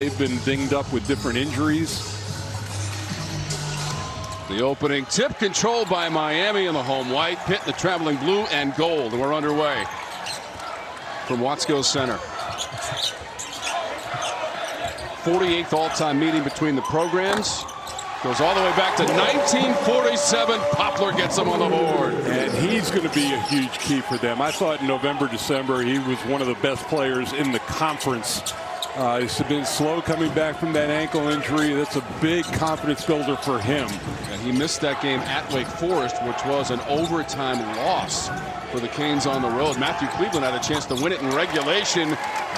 They've been dinged up with different injuries. The opening tip controlled by Miami in the home white. Pitt in the traveling blue and gold. And we're underway from Watsco Center. 48th all-time meeting between the programs. Goes all the way back to 1947. Poplar gets him on the board. And he's going to be a huge key for them. I thought in November, December, he was one of the best players in the conference. He's been slow coming back from that ankle injury. That's a big confidence builder for him. And he missed that game at Wake Forest, which was an overtime loss for the Canes on the road. Matthew Cleveland had a chance to win it in regulation.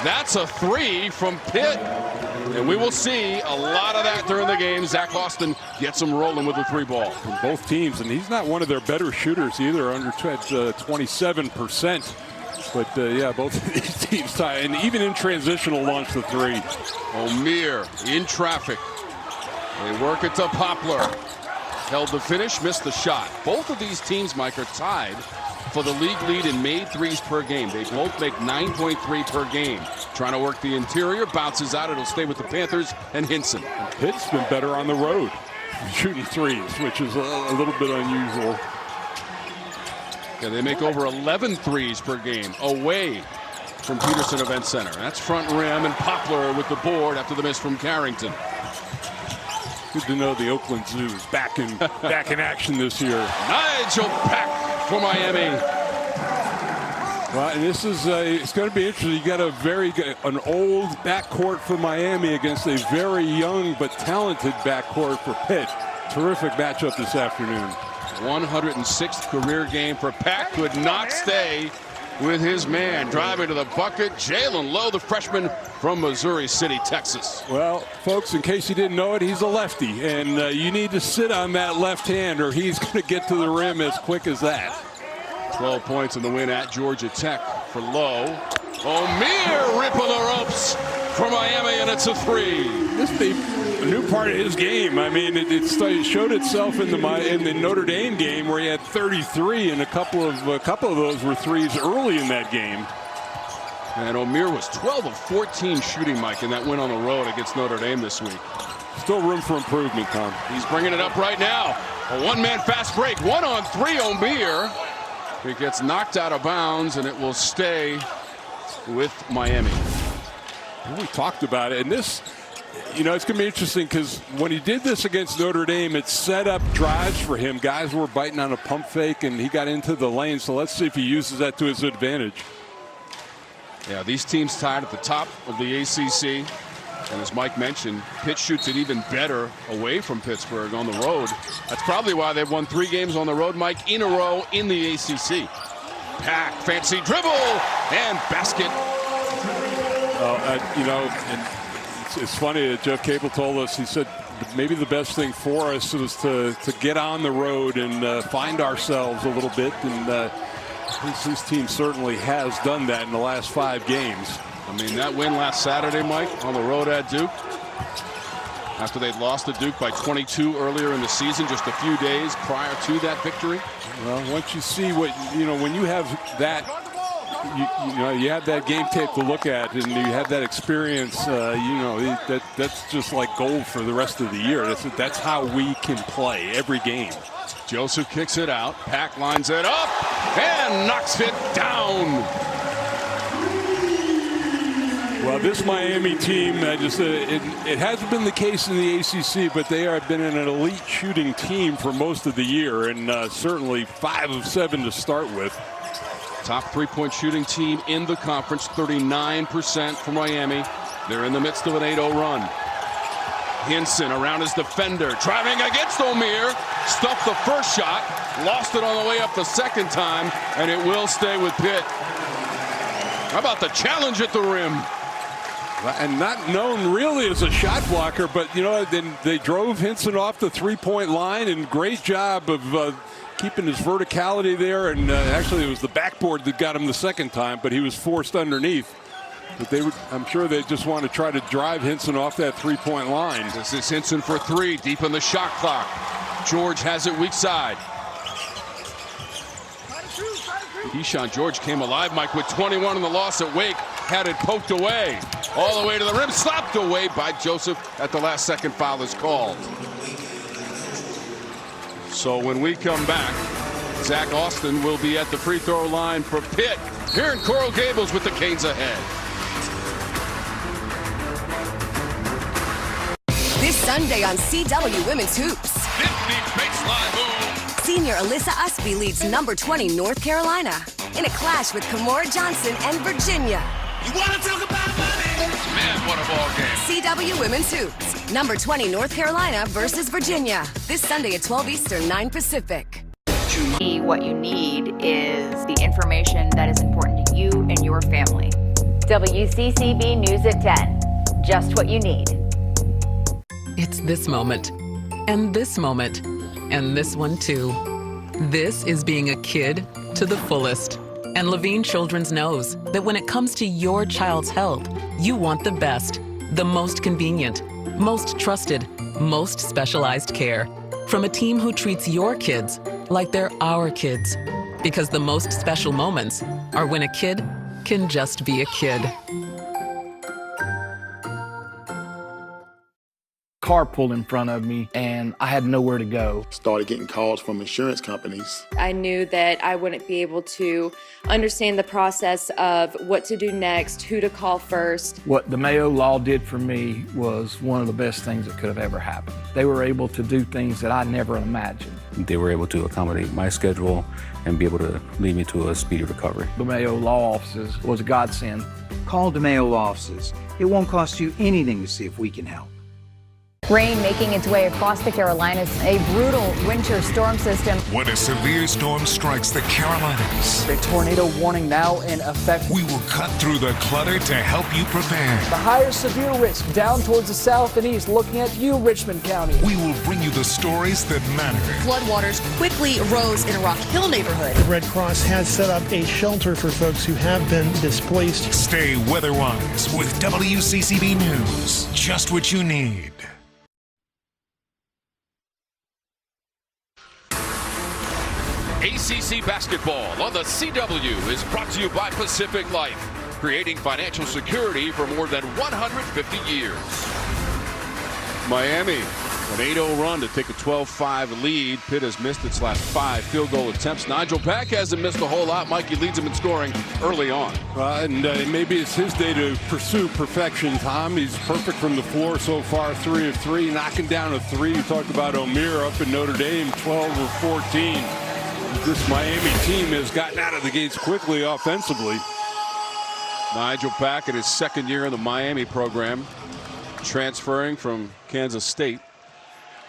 That's a three from Pitt. And we will see a lot of that during the game. Zach Austin gets him rolling with the three ball. From both teams, and he's not one of their better shooters either, under 27%. But yeah, both of these teams tie, and even in transitional launch the three. Omier in traffic. They work it to Poplar. Held the finish, missed the shot. Both of these teams, Mike, are tied for the league lead in made threes per game. They both make 9.3 per game. Trying to work the interior, bounces out. It'll stay with the Panthers and Hinson. And Pitt's been better on the road, shooting threes, which is a little bit unusual. Yeah, they make over 11 threes per game away from Peterson Event Center. That's front rim, and Poplar with the board after the miss from Carrington. Good to know the Oakland Zoo is back in action this year. Nijel Pack for Miami. Well, and this is it's going to be interesting. You got an old backcourt for Miami against a very young but talented backcourt for Pitt. Terrific matchup this afternoon. 106th career game for Pack. Could not stay with his man. Driving to the bucket, Jaland Lowe, the freshman from Missouri City, Texas. Well, folks, in case you didn't know it, he's a lefty, and you need to sit on that left hand or he's going to get to the rim as quick as that. 12 points in the win at Georgia Tech for Lowe. Omier ripping the ropes for Miami, and it's a three. This is a new part of his game. I mean, it showed itself in the Notre Dame game where he had 33, and a couple of those were threes early in that game. And Omier was 12 of 14 shooting, Mike, in that win on the road against Notre Dame this week. Still room for improvement, Tom. He's bringing it up right now. A one-man fast break. 1-on-3, Omier. It gets knocked out of bounds, and it will stay with Miami. We talked about it, and this, you know, it's going to be interesting because when he did this against Notre Dame, it set up drives for him. Guys were biting on a pump fake, and he got into the lane. So let's see if he uses that to his advantage. Yeah, these teams tied at the top of the ACC. And as Mike mentioned, Pitt shoots it even better away from Pittsburgh on the road. That's probably why they've won 3 games on the road, Mike, in a row in the ACC. Pack, fancy dribble, and basket. You know, and it's funny that Jeff Cable told us, he said maybe the best thing for us was to get on the road and find ourselves a little bit. And his team certainly has done that in the last 5 games. I mean, that win last Saturday, Mike, on the road at Duke, after they'd lost to Duke by 22 earlier in the season, just a few days prior to that victory. Well, once you see what, you know, when you have that, you have that game tape to look at, and you have that experience, you know, that's just like gold for the rest of the year. That's how we can play every game. Joseph kicks it out. Pack lines it up and knocks it down. Well, this Miami team, it hasn't been the case in the ACC, but they have been an elite shooting team for most of the year, and certainly 5 of 7 to start with. Top 3-point shooting team in the conference, 39% for Miami. They're in the midst of an 8-0 run. Hinson around his defender, driving against Omier, stuffed the first shot, lost it on the way up the second time, and it will stay with Pitt. How about the challenge at the rim? And not known really as a shot blocker, but you know, then they drove Hinson off the 3-point line, and great job of keeping his verticality there. And actually, it was the backboard that got him the second time, but he was forced underneath. But I'm sure they just want to try to drive Hinson off that 3-point line. This is Hinson for 3, deep in the shot clock. George has it weak side. Keyshawn George came alive, Mike, with 21 in the loss at Wake. Had it poked away. all the way to the rim, slapped away by Joseph at the last second. Foul is called. So when we come back, Zach Austin will be at the free throw line for Pitt here in Coral Gables with the Canes ahead. This Sunday on CW Women's Hoops. 50 baseline move. Senior Alyssa Usby leads number 20 North Carolina in a clash with Kamora Johnson and Virginia. You want to talk about money? Man, what a ball game. CW Women's Hoops. Number 20 North Carolina versus Virginia. This Sunday at 12 Eastern, 9 Pacific. What you need is the information that is important to you and your family. WCCB News at 10. Just what you need. It's this moment, and this moment, and this one too. This is being a kid to the fullest. And Levine Children's knows that when it comes to your child's health, you want the best, the most convenient, most trusted, most specialized care from a team who treats your kids like they're our kids. Because the most special moments are when a kid can just be a kid. Car pulled in front of me and I had nowhere to go. Started getting calls from insurance companies. I knew that I wouldn't be able to understand the process of what to do next, who to call first. What the Mayo Law did for me was one of the best things that could have ever happened. They were able to do things that I never imagined. They were able to accommodate my schedule and be able to lead me to a speedy recovery. The Mayo Law offices was a godsend. Call the Mayo Law offices. It won't cost you anything to see if we can help. Rain making its way across the Carolinas, a brutal winter storm system. When a severe storm strikes the Carolinas, a tornado warning now in effect. We will cut through the clutter to help you prepare. The higher severe risk down towards the south and east, looking at you, Richmond County. We will bring you the stories that matter. Floodwaters quickly rose in a Rock Hill neighborhood. The Red Cross has set up a shelter for folks who have been displaced. Stay weather-wise with WCCB News. Just what you need. ACC basketball on the CW is brought to you by Pacific Life, creating financial security for more than 150 years. Miami, An 8-0 run to take a 12-5 lead. Pitt has missed its last 5 field goal attempts. Nijel Pack hasn't missed a whole lot. Mikey leads him in scoring early on. Maybe it's his day to pursue perfection, Tom. He's perfect from the floor so far, 3 of 3, knocking down a 3. You talked about Omier up in Notre Dame, 12 of 14. This Miami team has gotten out of the gates quickly offensively. Nijel Pack in his second year in the Miami program, transferring from Kansas State.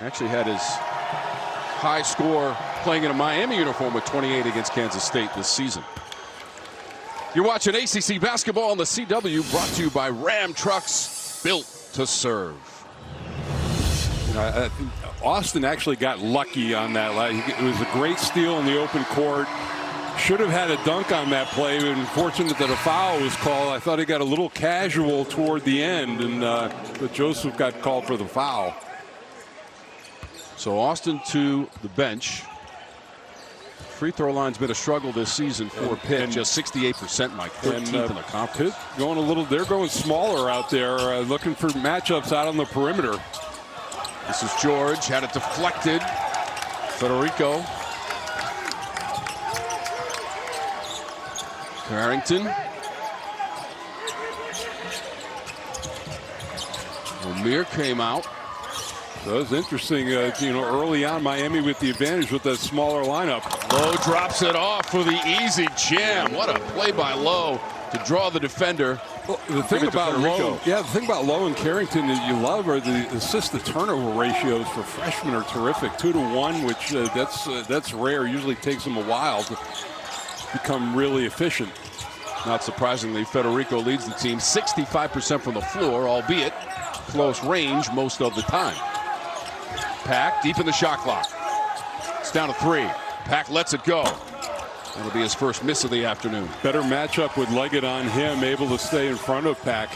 Actually had his high score playing in a Miami uniform with 28 against Kansas State this season. You're watching ACC basketball on the CW, brought to you by Ram Trucks, built to serve. Austin actually got lucky on that. It was a great steal in the open court. Should have had a dunk on that play, but unfortunate that a foul was called. I thought he got a little casual toward the end, but Joseph got called for the foul. So Austin to the bench. Free throw line's been a struggle this season for Pitt. Just 68%, Mike, 13th in the conference. Pitt going a little. They're going smaller out there, looking for matchups out on the perimeter. This is George, had it deflected. Federico. Carrington. Omier came out. That was interesting, early on Miami with the advantage with that smaller lineup. Lowe drops it off for the easy jam. What a play by Lowe to draw the defender. Well, the thing about Lowe and Carrington that you love are the assist to turnover ratios for freshmen are terrific. 2 to 1, which that's rare. Usually takes them a while to become really efficient. Not surprisingly, Federico leads the team 65% from the floor, albeit close range most of the time. Pack deep in the shot clock. It's down to 3. Pack lets it go. That'll be his first miss of the afternoon. Better matchup with Leggett on him, able to stay in front of Pack.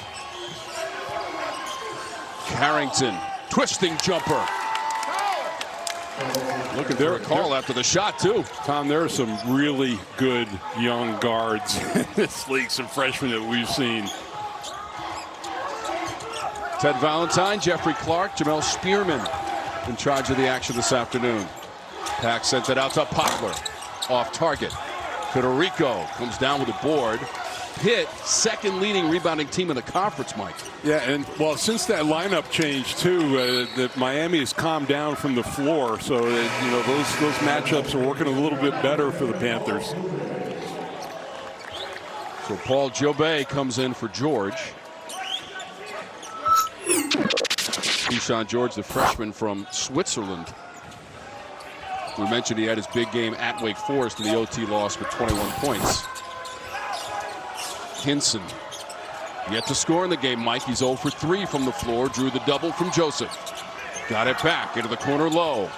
Carrington, twisting jumper. Looking for a call after the shot, too. Tom, there are some really good young guards in this league, some freshmen that we've seen. Ted Valentine, Jeffrey Clark, Jamel Spearman in charge of the action this afternoon. Pack sent it out to Poplar. Off target. Federico comes down with a board. Pitt, second leading rebounding team in the conference, Mike. Yeah, and well, since that lineup change too, Miami has calmed down from the floor, so those matchups are working a little bit better for the Panthers. So Paul Jobay comes in for George. Keyshawn George, the freshman from Switzerland. We mentioned he had his big game at Wake Forest in the OT loss with 21 points. Hinson yet to score in the game, Mike. He's 0 for 3 from the floor. Drew the double from Joseph. Got it back into the corner low.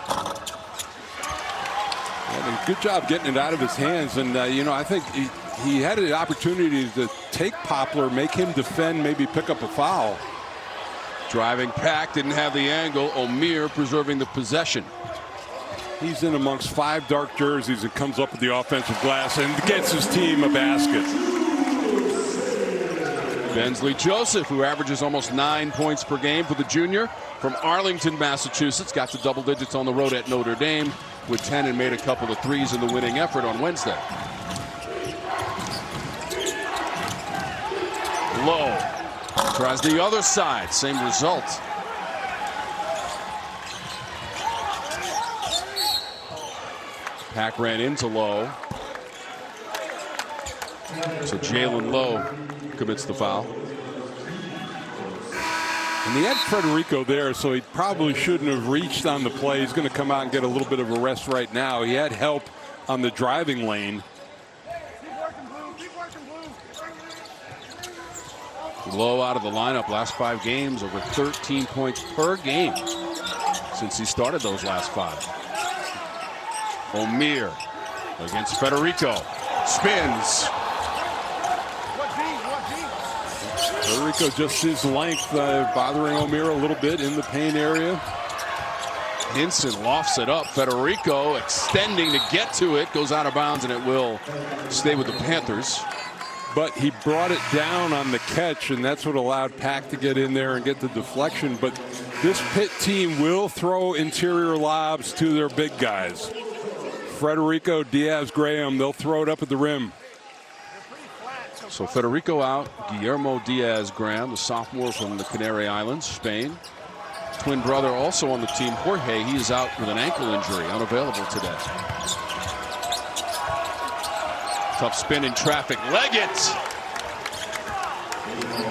Yeah, good job getting it out of his hands. And, I think he had an opportunity to take Poplar, make him defend, maybe pick up a foul. Driving Pack, didn't have the angle. Omier preserving the possession. He's in amongst 5 dark jerseys and comes up with the offensive glass and gets his team a basket. Bensley Joseph, who averages almost 9 points per game for the junior from Arlington, Massachusetts, got to double digits on the road at Notre Dame with 10 and made a couple of threes in the winning effort on Wednesday. Lowe tries the other side, same result. Pack ran into Lowe. So Jaland Lowe commits the foul. And he had Federico there, so he probably shouldn't have reached on the play. He's going to come out and get a little bit of a rest right now. He had help on the driving lane. Lowe out of the lineup last 5 games, over 13 points per game since he started those last 5. Omier against Federico. Spins. Federico just his length bothering Omier a little bit in the paint area. Hinson lofts it up. Federico extending to get to it. Goes out of bounds, and it will stay with the Panthers. But he brought it down on the catch, and that's what allowed Pack to get in there and get the deflection. But this Pitt team will throw interior lobs to their big guys. Federico, Diaz, Graham, they'll throw it up at the rim. So Federico out. Guillermo Diaz Graham, the sophomore from the Canary Islands, Spain. Twin brother also on the team, Jorge. He is out with an ankle injury, unavailable today. Tough spin in traffic. Leggett.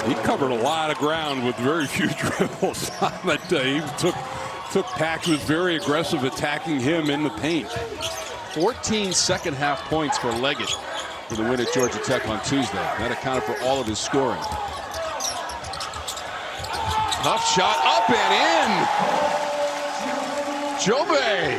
He covered a lot of ground with very few dribbles. But he took Pack, who was very aggressive, attacking him in the paint. 14 second half points for Leggett for the win at Georgia Tech on Tuesday. That accounted for all of his scoring. Tough shot up and in. Jobay.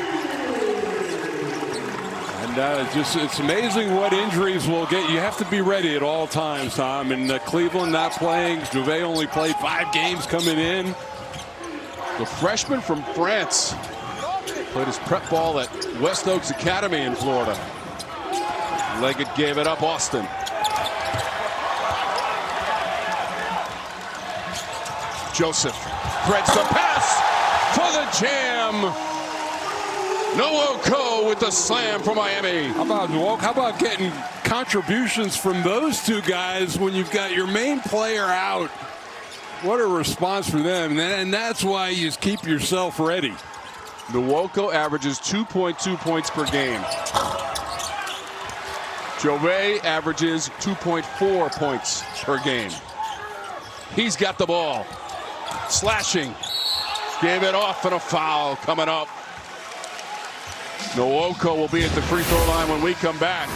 And it's amazing what injuries will get. You have to be ready at all times, Tom. And Cleveland not playing. Jobay only played 5 games coming in. The freshman from France played his prep ball at West Oaks Academy in Florida. Leggett gave it up. Austin. Joseph threads the pass for the jam. Nwoko with the slam for Miami. How about getting contributions from those 2 guys when you've got your main player out? What a response for them. And that's why you just keep yourself ready. Nwoko averages 2.2 points per game. Jobay averages 2.4 points per game. He's got the ball. Slashing. Gave it off, and a foul coming up. Nwoko will be at the free throw line when we come back.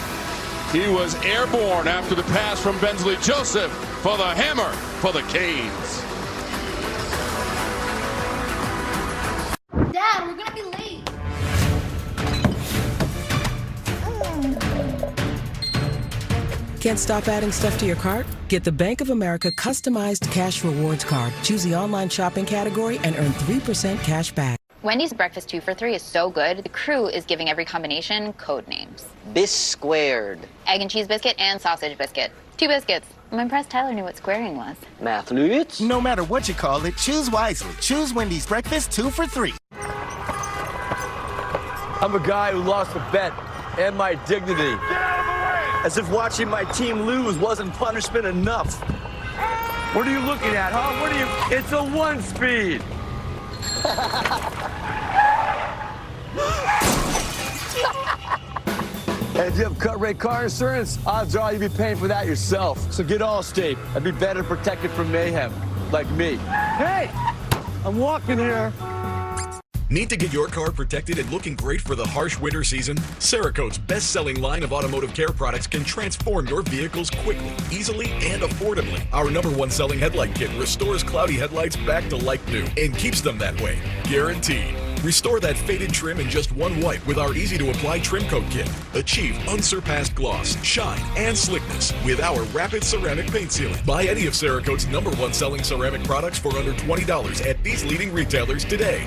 He was airborne after the pass from Bensley Joseph for the hammer for the Canes. Dad, we're gonna be late. Can't stop adding stuff to your cart? Get the Bank of America customized cash rewards card. Choose the online shopping category and earn 3% cash back. Wendy's breakfast 2 for $3 is so good, the crew is giving every combination code names. Bis squared. Egg and cheese biscuit and sausage biscuit. 2 biscuits. I'm impressed Tyler knew what squaring was. Mathletes? No matter what you call it, choose wisely. Choose Wendy's breakfast 2 for $3. I'm a guy who lost a bet and my dignity. Get out of the way! As if watching my team lose wasn't punishment enough. What are you looking at, huh? What are you? It's a 1-speed. And if you have cut rate car insurance, odds are you'll be paying for that yourself. So get Allstate and be better protected from mayhem, like me. Hey, I'm walking here. Need to get your car protected and looking great for the harsh winter season? Cerakote's best-selling line of automotive care products can transform your vehicles quickly, easily, and affordably. Our #1 selling headlight kit restores cloudy headlights back to like new and keeps them that way, guaranteed. Restore that faded trim in just one wipe with our easy-to-apply trim coat kit. Achieve unsurpassed gloss, shine, and slickness with our rapid ceramic paint sealant. Buy any of Cerakote's #1 selling ceramic products for under $20 at these leading retailers today.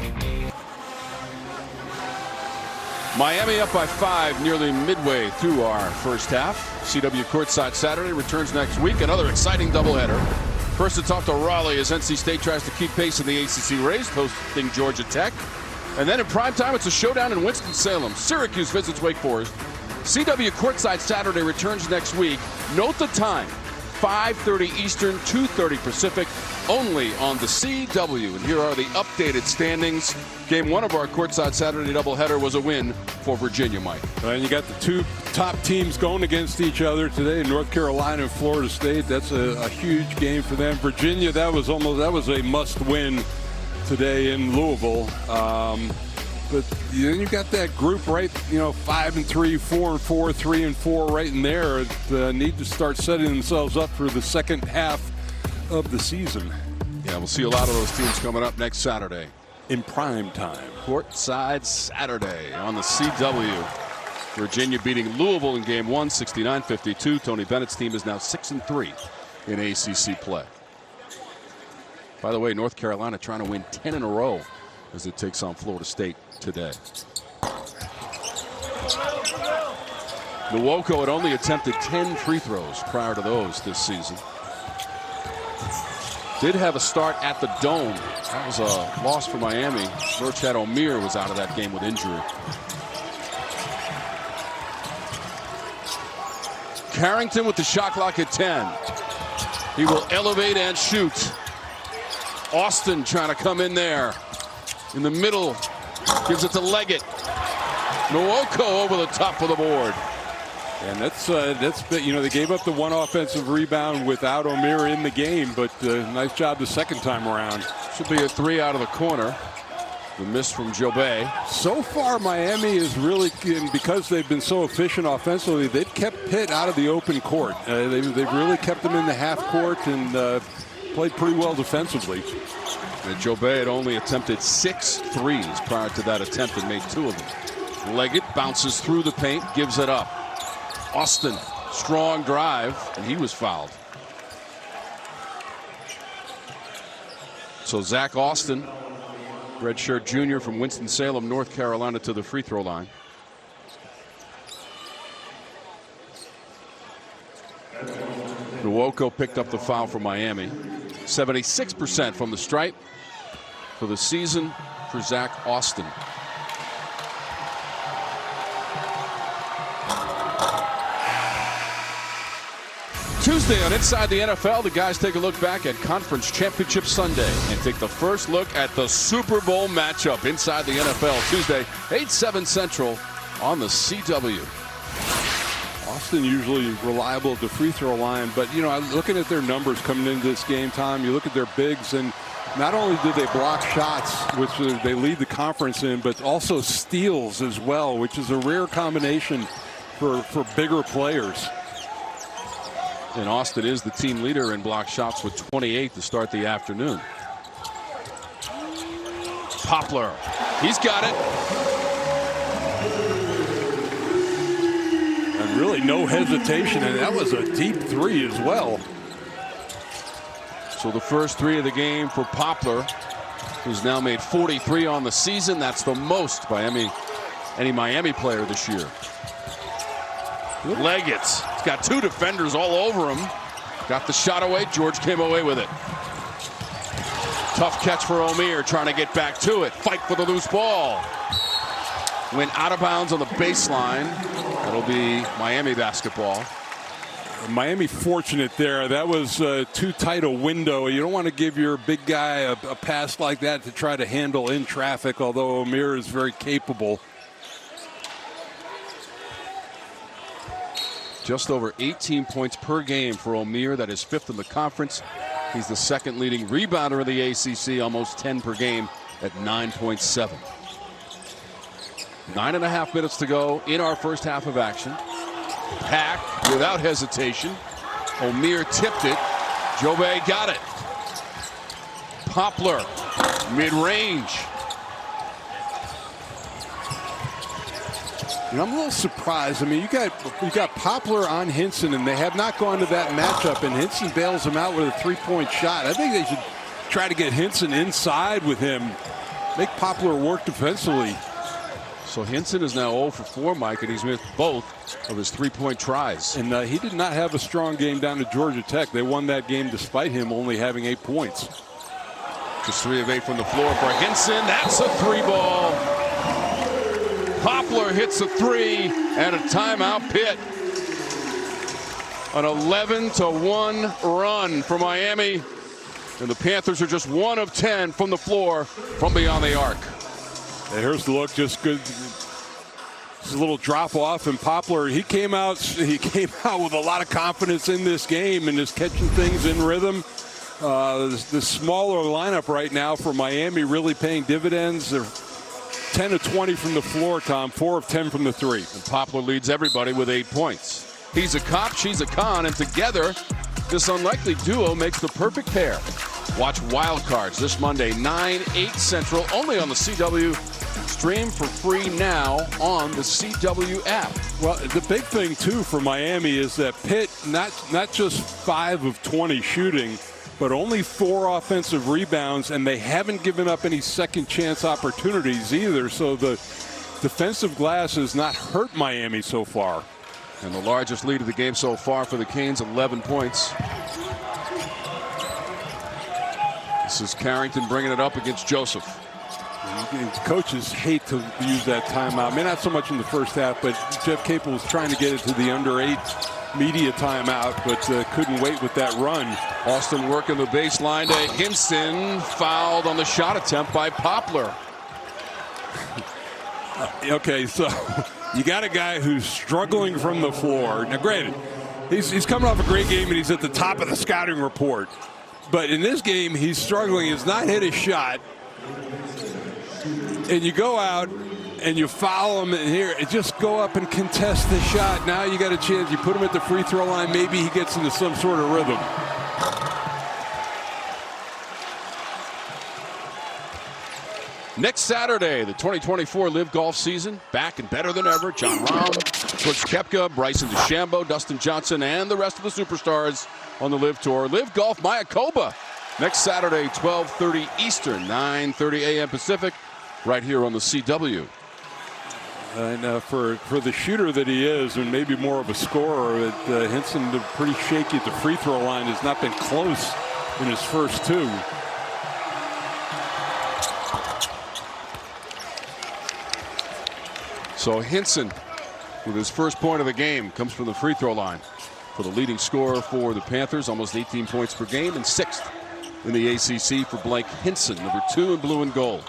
Miami up by 5 nearly midway through our first half. CW Courtside Saturday returns next week. Another exciting doubleheader. First to talk to Raleigh as NC State tries to keep pace in the ACC race, hosting Georgia Tech. And then in primetime, it's a showdown in Winston-Salem. Syracuse visits Wake Forest. CW Courtside Saturday returns next week. Note the time, 5:30 Eastern, 2:30 Pacific, only on the CW. And here are the updated standings. Game 1 of our Courtside Saturday doubleheader was a win for Virginia, Mike. And you got the two top teams going against each other today, North Carolina and Florida State. That's a huge game for them. Virginia, that was a must-win today in Louisville. But then you got that group right, 5-3, 4-4, 3-4 right in there. Need to start setting themselves up for the second half of the season. Yeah, we'll see a lot of those teams coming up next Saturday. In prime time. Courtside Saturday on the CW. Virginia beating Louisville in game 1, 69-52. Tony Bennett's team is now 6-3 in ACC play. By the way, North Carolina trying to win 10 in a row as it takes on Florida State today. Nwoko had only attempted 10 free throws prior to those this season. Did have a start at the Dome. That was a loss for Miami. Norchad Omier was out of that game with injury. Carrington with the shot clock at 10. He will elevate and shoot. Austin trying to come in there. In the middle. Gives it to Leggett. Nwoko over the top of the board. And that's they gave up the one offensive rebound without Omier in the game, but nice job the second time around. Should be a 3 out of the corner. The miss from Jobay. So far, Miami is really, because they've been so efficient offensively, they've kept Pitt out of the open court. They've really kept them in the half court and played pretty well defensively. And Jobay had only attempted 6 threes prior to that attempt and made 2 of them. Leggett bounces through the paint, gives it up. Austin, strong drive, and he was fouled. So Zach Austin, redshirt junior from Winston-Salem, North Carolina, to the free throw line. Nwoko picked up the foul for Miami. 76% from the stripe for the season for Zach Austin. Tuesday on Inside the NFL, the guys take a look back at Conference Championship Sunday and take the first look at the Super Bowl matchup inside the NFL Tuesday, 8/7 Central on the CW. Austin usually reliable at the free throw line, but looking at their numbers coming into this game time, you look at their bigs, and not only did they block shots, which they lead the conference in, but also steals as well, which is a rare combination for bigger players. And Austin is the team leader in block shots with 28 to start the afternoon. Poplar, he's got it. And really no hesitation, and that was a deep 3 as well. So the first 3 of the game for Poplar, who's now made 43 on the season. That's the most by any Miami player this year. Leggett, he's got 2 defenders all over him. Got the shot away. George came away with it. Tough catch for Omier, trying to get back to it. Fight for the loose ball. Went out of bounds on the baseline. That'll be Miami basketball. Miami fortunate there. That was too tight a window. You don't want to give your big guy a pass like that to try to handle in traffic, although Omier is very capable. Just over 18 points per game for Omier. That is 5th in the conference. He's the second leading rebounder of the ACC, almost 10 per game at 9.7. 9.5 minutes to go in our first half of action. Pack without hesitation. Omier tipped it. Jobe got it. Poplar mid-range. And I'm a little surprised. I mean, you got Poplar on Hinson, and they have not gone to that matchup, and Hinson bails him out with a three-point shot. I think they should try to get Hinson inside with him, make Poplar work defensively. So Hinson is now 0 for 4, Mike, and he's missed both of his three-point tries. And he did not have a strong game down to Georgia Tech. They won that game despite him only having 8 points. Just 3 of 8 from the floor for Hinson. That's a 3-ball. Poplar hits a 3 and a timeout. Pitt. An 11-1 run for Miami. And the Panthers are just 1 of 10 from the floor from beyond the arc. And here's the look, just good. Just a little drop off, and Poplar, he came out with a lot of confidence in this game and is catching things in rhythm. The smaller lineup right now for Miami really paying dividends. They're 10 of 20 from the floor, Tom, 4 of 10 from the 3. And Poplar leads everybody with 8 points. He's a cop, she's a con, and together, this unlikely duo makes the perfect pair. Watch Wild Cards this Monday, 9/8 Central, only on the CW. Stream for free now on the CW app. Well, the big thing, too, for Miami is that Pitt, not just 5 of 20 shooting, but only 4 offensive rebounds, and they haven't given up any second chance opportunities either. So the defensive glass has not hurt Miami so far. And the largest lead of the game so far for the Canes, 11 points. This is Carrington bringing it up against Joseph. Coaches hate to use that timeout. I mean, not so much in the first half, but Jeff Capel was trying to get it to the under 8 media timeout, but couldn't wait with that run. Austin working the baseline to Hinson, fouled on the shot attempt by Poplar. Okay, so you got a guy who's struggling from the floor. Now, granted, he's coming off a great game and he's at the top of the scouting report. But in this game, he's struggling. He's not hit a shot. And you go out and you foul him here. Just go up and contest the shot. Now you got a chance. You put him at the free throw line. Maybe he gets into some sort of rhythm. Next Saturday, the 2024 Live Golf season, back and better than ever. John Rahm, Butch Koepka, Bryson DeChambeau, Dustin Johnson, and the rest of the superstars on the Live Tour. Live Golf Mayakoba next Saturday, 12:30 Eastern, 9:30 a.m. Pacific, right here on the CW. And for the shooter that he is, and maybe more of a scorer, Hinson pretty shaky at the free throw line, has not been close in his first 2. So Hinson, with his first point of the game, comes from the free throw line for the leading scorer for the Panthers, almost 18 points per game, and 6th in the ACC for Blake Hinson, number 2 in blue and gold.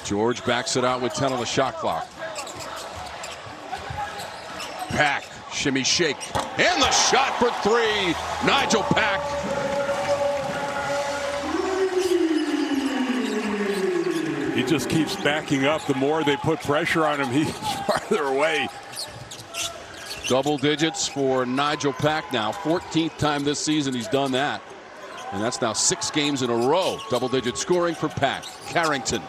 George backs it out with 10 on the shot clock. Pack, shimmy shake, and the shot for 3. Nijel Pack. He just keeps backing up. The more they put pressure on him, he's farther away. Double digits for Nijel Pack now. 14th time this season he's done that. And that's now 6 games in a row. Double-digit scoring for Pack. Carrington.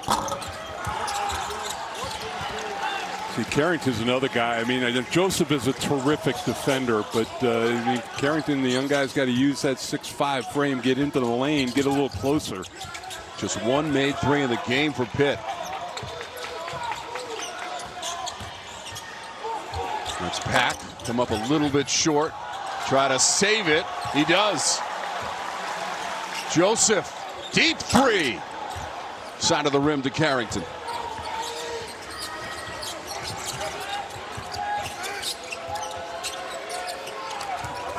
See, Carrington's another guy. I mean, Joseph is a terrific defender, but I mean, Carrington, the young guy's got to use that 6'5" frame, get into the lane, get a little closer. Just 1 made 3 in the game for Pitt. That's Pack. Come up a little bit short. Try to save it. He does. Joseph. Deep three. Side of the rim to Carrington.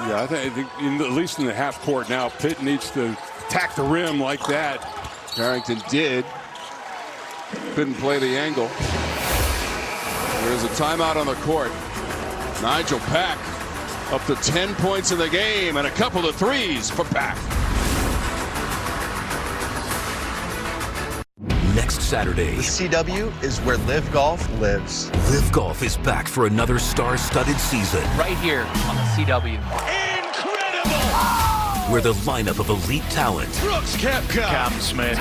Yeah, I think at least in the half court now, Pitt needs to attack the rim like that. Carrington did. Couldn't play the angle. There's a timeout on the court. Nijel Pack up to 10 points in the game and a couple of threes for Pack. Next Saturday, the CW is where Live Golf lives. Live Golf is back for another star-studded season. Right here on the CW. Incredible! Where the lineup of elite talent Brooks Koepka, Cam Smith,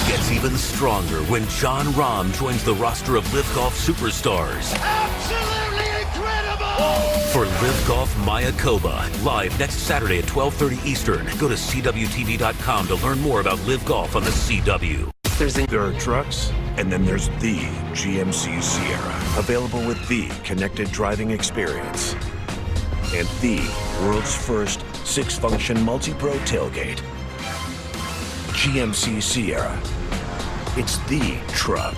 gets even stronger when John Rahm joins the roster of Live Golf superstars. Absolutely incredible! For Live Golf Mayakoba, live next Saturday at 12:30 Eastern. Go to CWTV.com to learn more about Live Golf on the CW. There are trucks, and then there's the GMC Sierra, available with the connected driving experience and the world's first 6-function multi-pro tailgate. GMC Sierra. It's the truck.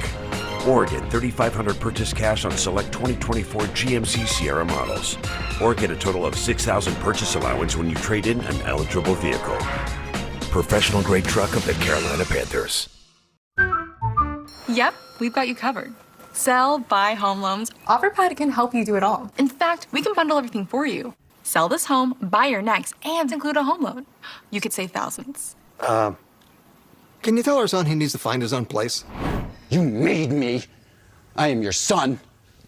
Or get $3,500 purchase cash on select 2024 GMC Sierra models. Or get a total of $6,000 purchase allowance when you trade in an eligible vehicle. Professional grade truck of the Carolina Panthers. Yep, we've got you covered. Sell, buy home loans. OfferPad can help you do it all. In fact, we can bundle everything for you. Sell this home, buy your next, and include a home loan. You could save thousands. Can you tell our son he needs to find his own place? You made me. I am your son.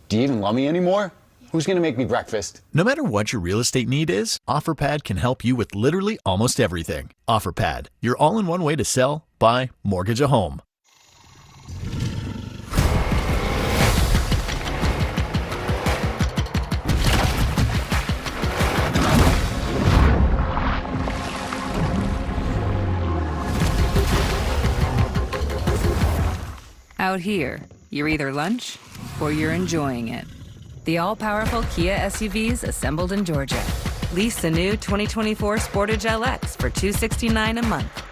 Do you even love me anymore? Who's gonna make me breakfast? No matter what your real estate need is, OfferPad can help you with literally almost everything. OfferPad, your all-in-one way to sell, buy, mortgage a home. Out here, you're either lunch or you're enjoying it. The all-powerful Kia SUVs assembled in Georgia. Lease the new 2024 Sportage LX for $269 a month.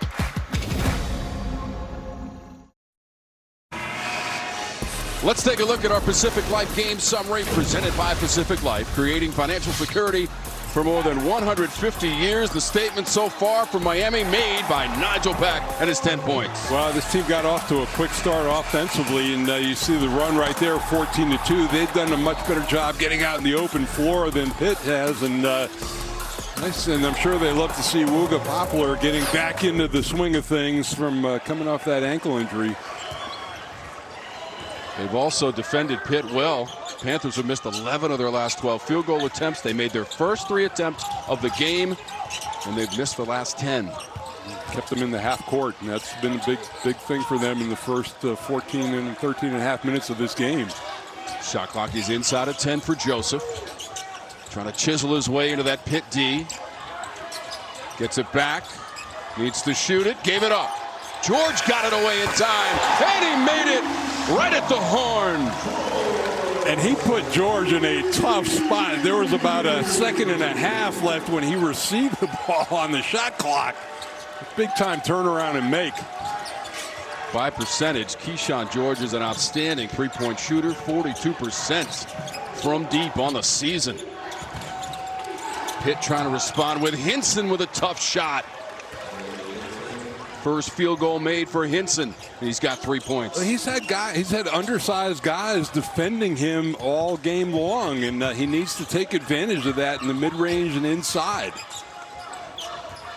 Let's take a look at our Pacific Life game summary presented by Pacific Life, creating financial security for more than 150 years. The statement so far from Miami made by Nijel Pack and his 10 points. Well, this team got off to a quick start offensively, and you see the run right there, 14-2. They've done a much better job getting out in the open floor than Pitt has, and I'm sure they love to see Wooga Poplar getting back into the swing of things from coming off that ankle injury. They've also defended Pitt well. Panthers have missed 11 of their last 12 field goal attempts. They made their first 3 attempts of the game, and they've missed the last 10. Kept them in the half court, and that's been a big thing for them in the first 14 and 13 and a half minutes of this game. Shot clock is inside of 10 for Joseph. Trying to chisel his way into that Pitt D. Gets it back. Needs to shoot it. Gave it up. George got it away in time, and he made it right at the horn. And he put George in a tough spot. There was about a second and a half left when he received the ball on the shot clock. Big time turnaround and make. By percentage, Keyshawn George is an outstanding three-point shooter, 42% from deep on the season. Pitt trying to respond with Hinson with a tough shot. First field goal made for Hinson. He's got 3 points. He's had undersized guys defending him all game long, and he needs to take advantage of that in the mid-range and inside.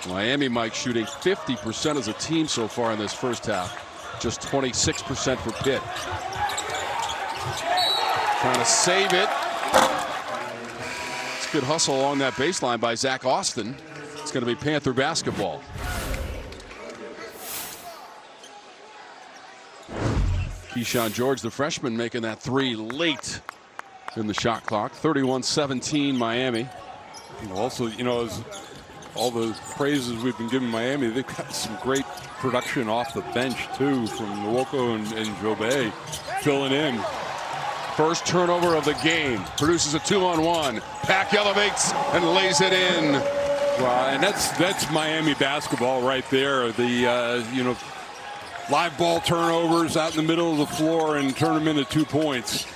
Miami, Mike, shooting 50% as a team so far in this first half. Just 26% for Pitt. Trying to save it. It's a good hustle along that baseline by Zach Austin. It's going to be Panther basketball. Keyshawn George, the freshman, making that 3 late in the shot clock. 31-17 Miami. And also, as all the praises we've been giving Miami, they've got some great production off the bench too, from Nwoko and Jobe filling in. First turnover of the game. Produces a 2-on-1. Pack elevates and lays it in. Well, and that's Miami basketball right there. The live ball turnovers out in the middle of the floor and turn them into 2 points.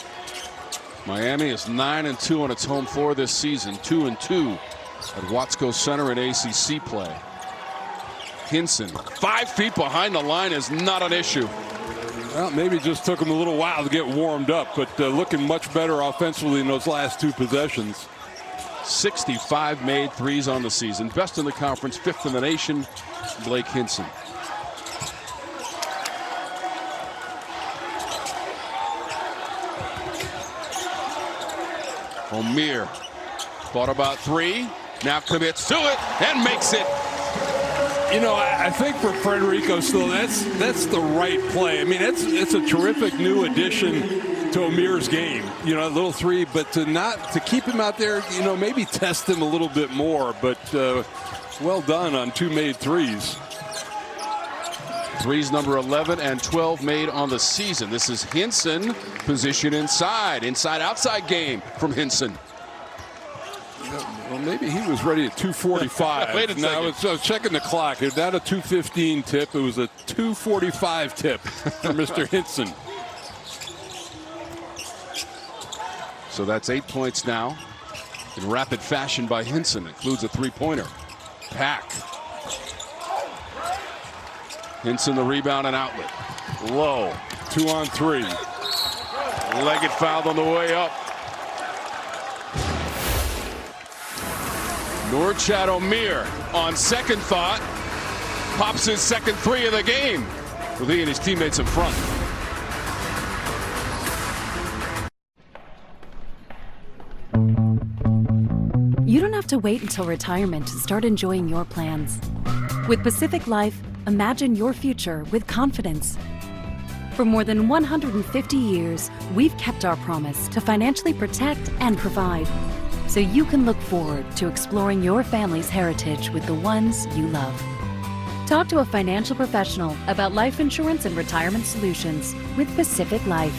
Miami is 9-2 on its home floor this season. 2-2 at Watsco Center in ACC play. Hinson, 5 feet behind the line is not an issue. Well, maybe it just took him a little while to get warmed up, but looking much better offensively in those last 2 possessions. 65 made threes on the season. Best in the conference, 5th in the nation. Blake Hinson. Omier thought about 3. Now commits to it and makes it. You know, I think for Federico still, that's the right play. I mean, it's a terrific new addition to Omier's game. You know, a little 3, but to keep him out there, you know, maybe test him a little bit more. But well done on 2 made threes. Threes number 11 and 12 made on the season. This is Hinson, position inside outside game from Hinson. Well, maybe he was ready at 2:45. Wait a second. I was checking the clock. It was not a 2:15 tip. It was a 2:45 tip for Mr. Hinson. So that's 8 points now in rapid fashion by Hinson. Includes a 3-pointer. Pack. Hinson the rebound and outlet. Lowe. 2-on-3. Leggett fouled on the way up. Norchad Omier on second thought pops his second 3 of the game with he and his teammates in front. You don't have to wait until retirement to start enjoying your plans. With Pacific Life, imagine your future with confidence. For more than 150 years, we've kept our promise to financially protect and provide, so you can look forward to exploring your family's heritage with the ones you love. Talk to a financial professional about life insurance and retirement solutions with Pacific Life.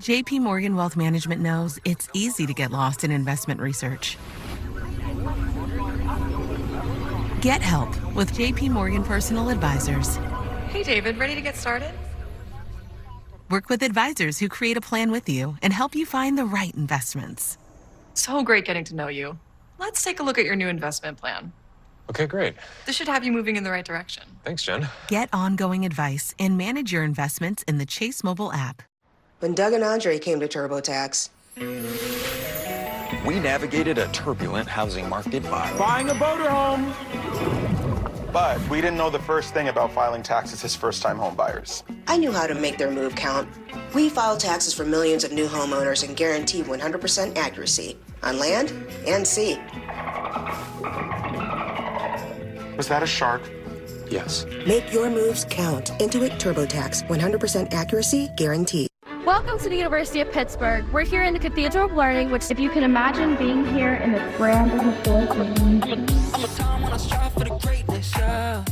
JP Morgan Wealth Management knows it's easy to get lost in investment research. Get help with JP Morgan Personal Advisors. Hey, David, ready to get started? Work with advisors who create a plan with you and help you find the right investments. So great getting to know you. Let's take a look at your new investment plan. Okay, great. This should have you moving in the right direction. Thanks, Jen. Get ongoing advice and manage your investments in the Chase mobile app. When Doug and Andre came to TurboTax, We navigated a turbulent housing market by buying a motorhome. But we didn't know the first thing about filing taxes as first-time home buyers. I knew how to make their move count. We file taxes for millions of new homeowners and guarantee 100% accuracy on land and sea. Was that a shark? Yes. Make your moves count. Intuit TurboTax, 100% accuracy guaranteed. Welcome to the University of Pittsburgh. We're here in the Cathedral of Learning, which, if you can imagine being here in the grand and historic building. I'm a time when I strive for the greatness, yeah.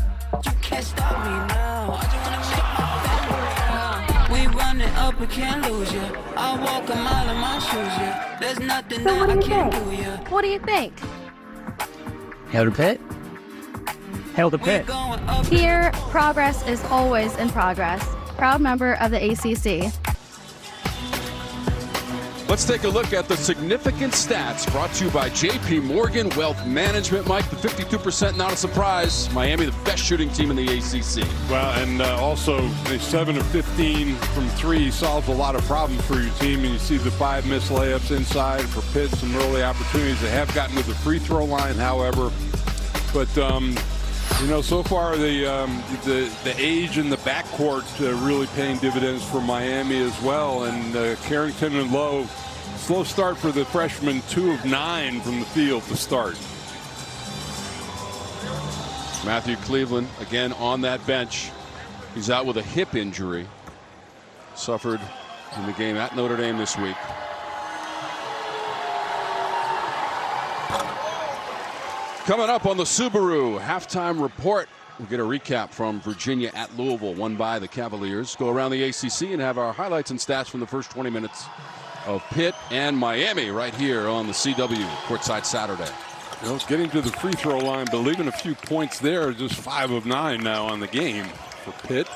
You can't stop me now. I just wanna shake my family, yeah. We running up, we can't lose, yeah. I walk a mile in my shoes, yeah. There's nothing that I can't do, yeah. What do you think? Hail to Pitt. Hail to Pitt. Here, progress is always in progress. Proud member of the ACC. Let's take a look at the significant stats brought to you by JP Morgan Wealth Management. Mike, the 52% not a surprise. Miami, the best shooting team in the ACC. Well, and also the 7 of 15 from 3 solves a lot of problems for your team. And you see the 5 missed layups inside for Pitt, some early opportunities. They have gotten to the free throw line, however. But you know, so far the age in the backcourt really paying dividends for Miami as well. And Carrington and Lowe, slow start for the freshmen, 2 of 9 from the field to start. Matthew Cleveland again on that bench. He's out with a hip injury. Suffered in the game at Notre Dame this week. Coming up on the Subaru halftime report We'll get a recap from Virginia at Louisville, won by the Cavaliers. Go around the ACC and have our highlights and stats from the first 20 minutes of Pitt and Miami right here on the CW courtside Saturday. You know, getting to the free throw line, but leaving a few points there. Just 5 of 9 now on the game for Pitt.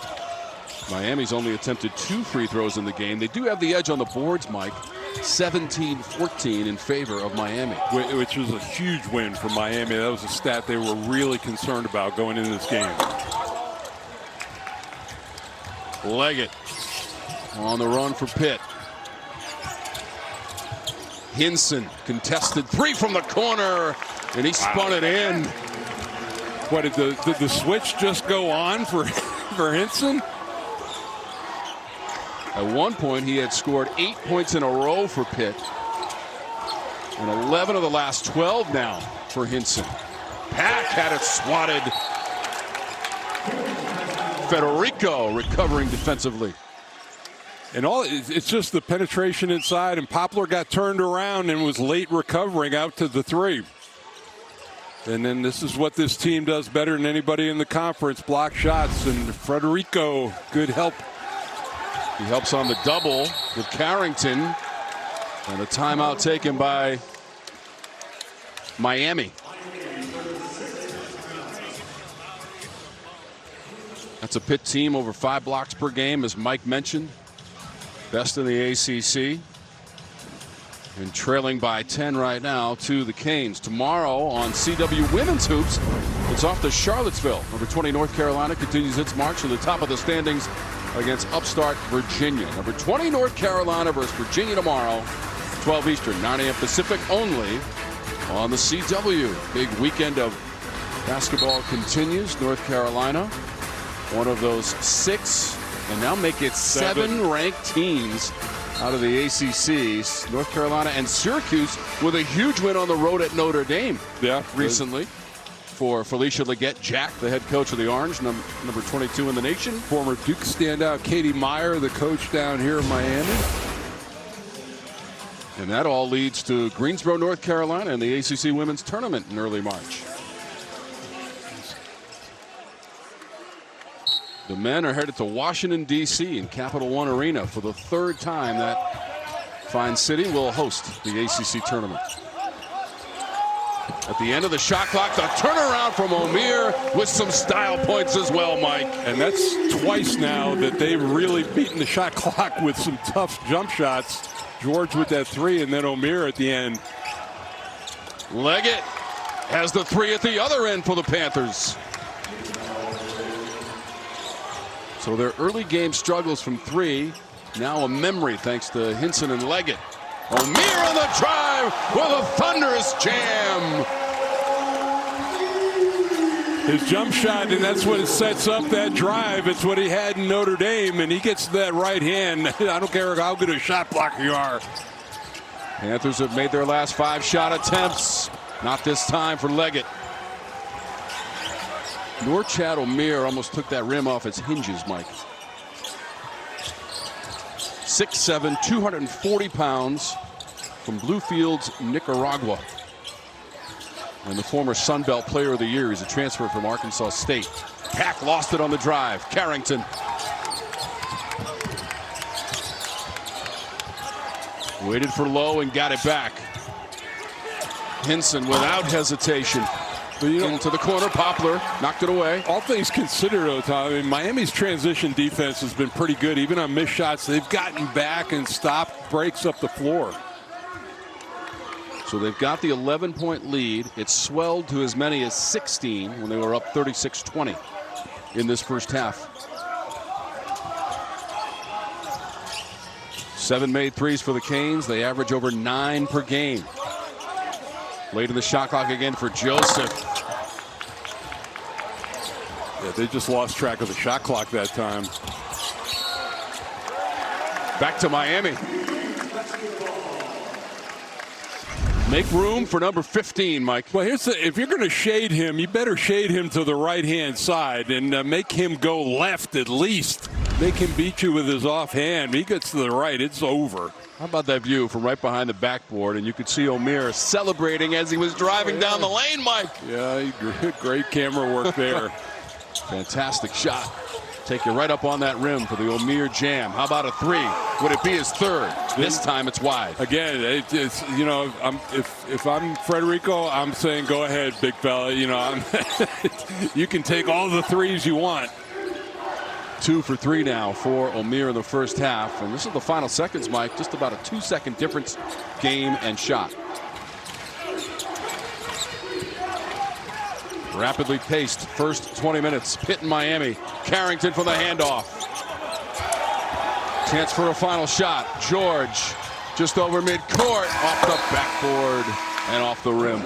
Miami's only attempted 2 free throws in the game. They do have the edge on the boards, Mike. 17-14 in favor of Miami. Which was a huge win for Miami. That was a stat they were really concerned about going into this game. Leggett on the run for Pitt. Hinson contested 3 from the corner, and he spun it in. What, did the switch just go on for Hinson? At one point, he had scored 8 points in a row for Pitt. And 11 of the last 12 now for Hinson. Pack had it swatted. Federico recovering defensively. And it's just the penetration inside, and Poplar got turned around and was late recovering out to the 3. And then this is what this team does better than anybody in the conference, block shots, and Federico, good help. He helps on the double with Carrington, and a timeout taken by Miami. That's a Pitt team over 5 blocks per game, as Mike mentioned. Best in the ACC. And trailing by 10 right now to the Canes. Tomorrow on CW Women's Hoops, it's off to Charlottesville. Number 20 North Carolina continues its march to the top of the standings against upstart Virginia. Number 20 North Carolina versus Virginia tomorrow, 12 Eastern, 9 a.m. Pacific, only on the CW. Big weekend of basketball continues. North Carolina, one of those 6, and now make it 7 ranked teams out of the ACC. North Carolina and Syracuse with a huge win on the road at Notre Dame recently. For Felicia Leggett Jack, the head coach of the Orange, number 22 in the nation. Former Duke standout Katie Meyer, the coach down here in Miami. And that all leads to Greensboro, North Carolina, and the ACC Women's Tournament in early March. The men are headed to Washington, D.C. in Capital One Arena for the 3rd time that fine city will host the ACC tournament. At the end of the shot clock, the turnaround from Omier with some style points as well, Mike. And that's twice now that they've really beaten the shot clock with some tough jump shots. George with that 3, and then Omier at the end. Leggett has the 3 at the other end for the Panthers. So their early game struggles from 3, now a memory thanks to Hinson and Leggett. Omier on the drive with a thunderous jam. His jump shot, and that's what sets up that drive. It's what he had in Notre Dame, and he gets that right hand. I don't care how good a shot blocker you are. Panthers have made their last 5 shot attempts. Not this time for Leggett. Norchad Omier almost took that rim off its hinges, Mike. 6'7", 240 pounds from Bluefields, Nicaragua. And the former Sun Belt Player of the Year. He's a transfer from Arkansas State. Pack lost it on the drive. Carrington. Waited for Lowe and got it back. Hinson without hesitation. Into the corner, Poplar knocked it away. All things considered, though, Tom, I mean, Miami's transition defense has been pretty good. Even on missed shots, they've gotten back and stopped breaks up the floor. So they've got the 11-point lead. It swelled to as many as 16 when they were up 36-20 in this first half. 7 made threes for the Canes. They average over 9 per game. Late in the shot clock again for Joseph. Yeah, they just lost track of the shot clock that time. Back to Miami. Make room for number 15, Mike. Well, if you're going to shade him, you better shade him to the right-hand side and make him go left at least. Make him beat you with his offhand. He gets to the right, it's over. How about that view from right behind the backboard? And you could see Omier celebrating as he was driving down the lane, Mike. Yeah, great camera work there. Fantastic shot. Take you right up on that rim for the Omier jam. How about a three? Would it be his third? This time it's wide. Again, it's you know, if I'm Federico, I'm saying go ahead, big fella. You know, you can take all the threes you want. 2 for 3 now for Omier in the first half. And this is the final seconds, Mike. Just about a 2-second difference, game and shot. Rapidly paced first 20 minutes. Pitt and Miami. Carrington for the handoff. Chance for a final shot. George just over midcourt. Off the backboard and off the rim.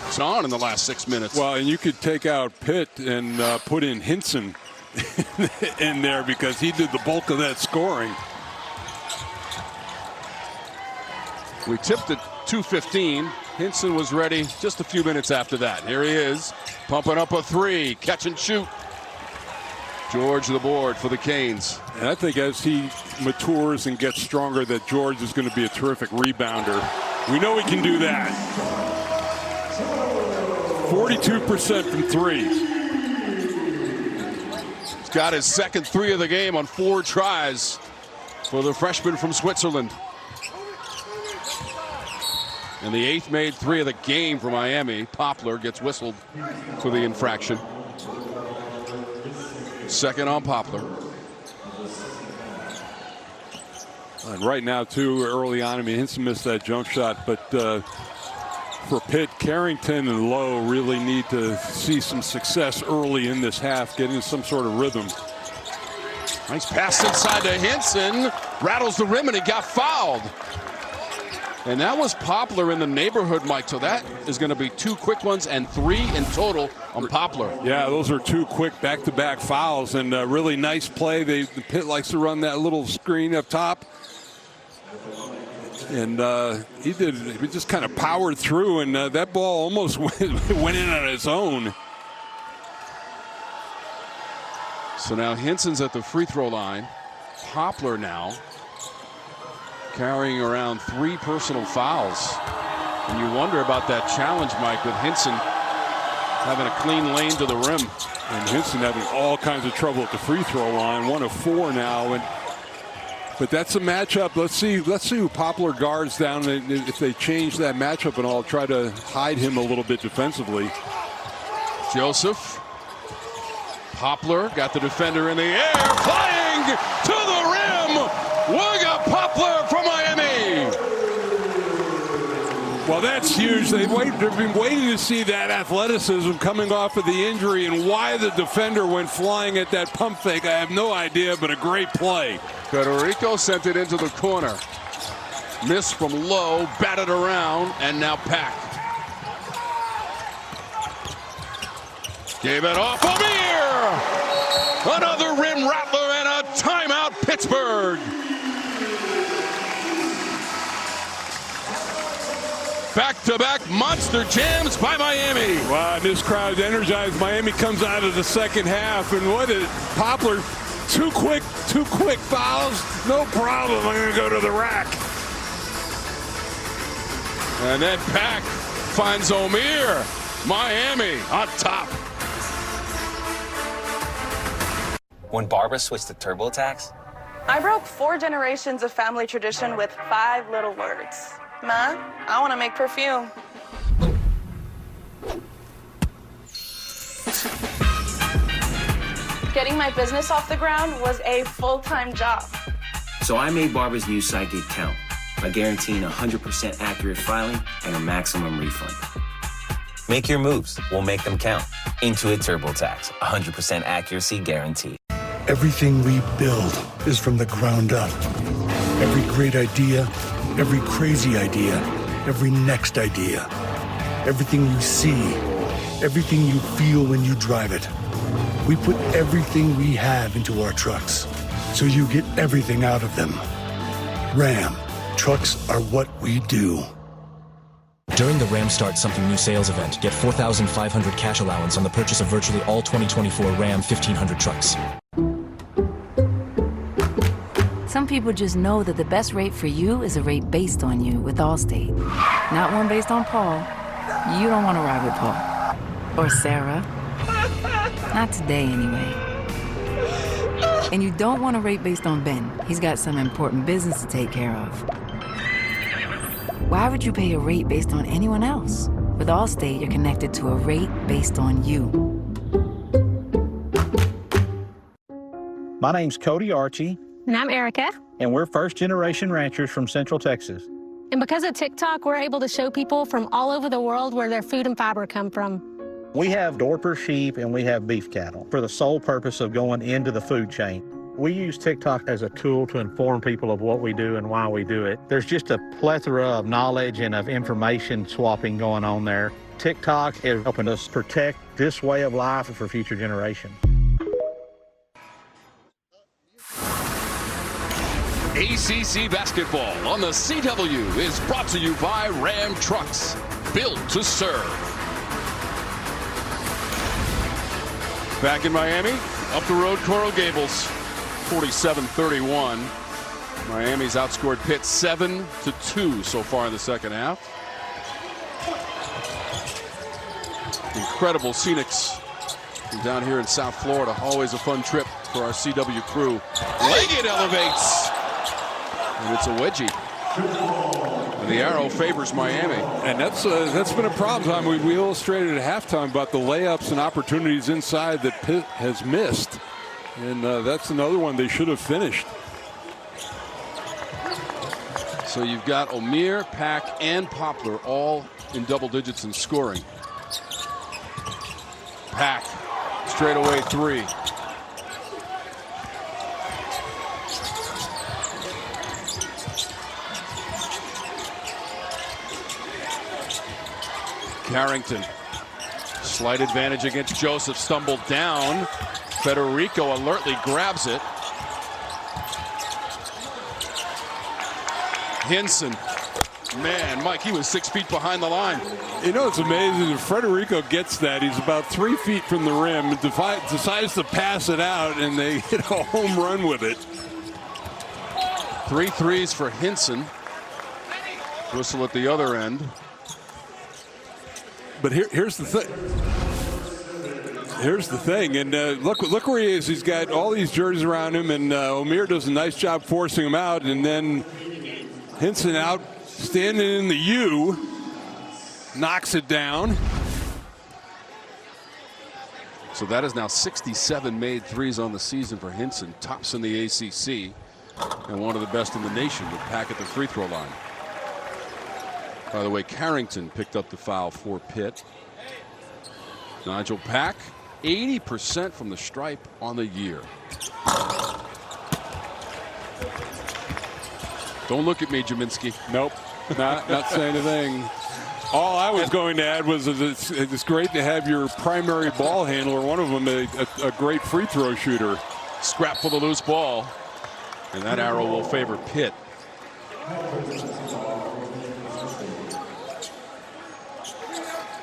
It's on in the last 6 minutes. Well, and you could take out Pitt and put in Hinson in there because he did the bulk of that scoring. We tipped at 2:15. Hinson was ready just a few minutes after that. Here he is, pumping up a three, catch and shoot. George the board for the Canes. And I think as he matures and gets stronger that George is going to be a terrific rebounder. We know he can do that. 42% from three. He's got his second three of the game on 4 tries for the freshman from Switzerland. And the 8th made 3 of the game for Miami. Poplar gets whistled for the infraction. Second on Poplar. And right now, too, early on, I mean, Hinson missed that jump shot, but for Pitt, Carrington and Lowe really need to see some success early in this half, getting some sort of rhythm. Nice pass inside to Hinson. Rattles the rim and he got fouled. And that was Poplar in the neighborhood, Mike. So that is going to be 2 quick ones and 3 in total on Poplar. Yeah, those are 2 quick back-to-back fouls and a really nice play. The Pitt likes to run that little screen up top. And he just kind of powered through, and that ball almost went in on its own. So now Hinson's at the free throw line. Poplar now carrying around 3 personal fouls. And you wonder about that challenge, Mike, with Hinson having a clean lane to the rim. And Hinson having all kinds of trouble at the free throw line, 1 of 4 now. But that's a matchup. Let's see who Poplar guards down. If they change that matchup and all, try to hide him a little bit defensively. Joseph. Poplar got the defender in the air, flying to the rim. Wooga Poplar from Miami. Well, that's huge. They've been waiting to see that athleticism coming off of the injury, and why the defender went flying at that pump fake, I have no idea, but a great play. Federico sent it into the corner. Miss from Lowe, batted around, and now Pack. Gave it off. Omier! Another rim rattler and a timeout, Pittsburgh. Back-to-back monster jams by Miami. Wow, this crowd energized. Miami comes out of the second half, and what is Poplar? 2 quick fouls. No problem. I'm going to go to the rack. And then Pack finds Omier. Miami on top. When Barbara switched to TurboTax, I broke 4 generations of family tradition with 5 little words. Ma, I want to make perfume. Getting my business off the ground was a full-time job. So I made Barbara's new site gig count by guaranteeing 100% accurate filing and a maximum refund. make your moves. We'll make them count. Intuit TurboTax, 100% accuracy guaranteed. Everything we build is from the ground up. Every great idea, every crazy idea, every next idea. Everything you see, everything you feel when you drive it. We put everything we have into our trucks, so you get everything out of them. Ram, trucks are what we do. During the Ram Start Something New sales event, get $4,500 cash allowance on the purchase of virtually all 2024 Ram 1500 trucks. Some people just know that the best rate for you is a rate based on you with Allstate. Not one based on Paul, You don't want to ride with Paul. Or Sarah. Not today, anyway. And you don't want to rate based on Ben. He's got some important business to take care of. Why would you pay a rate based on anyone else? With Allstate, you're connected to a rate based on you. My name's Cody Archie. And I'm Erica. And we're first-generation ranchers from Central Texas. And because of TikTok, we're able to show people from all over the world where their food and fiber come from. We have Dorper sheep and we have beef cattle for the sole purpose of going into the food chain. We use TikTok as a tool to inform people of what we do and why we do it. There's just a plethora of knowledge and of information swapping going on there. TikTok is helping us protect this way of life for future generations. ACC basketball on the CW is brought to you by Ram Trucks, built to serve. Back in Miami, up the road, Coral Gables, 47-31. Miami's outscored Pitt 7-2 so far in the second half. Incredible scenics from down here in South Florida. Always a fun trip for our CW crew. Leggett elevates. And it's a wedgie. And the arrow favors Miami. And that's been a problem, Tom. We illustrated at halftime about the layups and opportunities inside that Pitt has missed. And that's another one they should have finished. So you've got Omier, Pack, and Poplar all in double digits in scoring. Pack, straightaway three. Carrington, slight advantage against Joseph, stumbled down. Federico alertly grabs it. Hinson, man, Mike, he was 6 feet behind the line. You know, it's amazing. If Federico gets that, he's about 3 feet from the rim, decides to pass it out, and they hit a home run with it. 3 threes for Hinson. Whistle at the other end. But here's the thing. Here's the thing, and look where he is. He's got all these jerseys around him, and Omier does a nice job forcing him out, and then Hinson out, standing in the U, knocks it down. So that is now 67 made threes on the season for Hinson, tops in the ACC, and one of the best in the nation with Pack at the free throw line. By the way, Carrington picked up the foul for Pitt. Nijel Pack, 80% from the stripe on the year. Don't look at me, Jaminski. Nope, not saying a thing. All I was going to add was it's great to have your primary ball handler, one of them a great free throw shooter. Scrap for the loose ball, and that arrow will favor Pitt.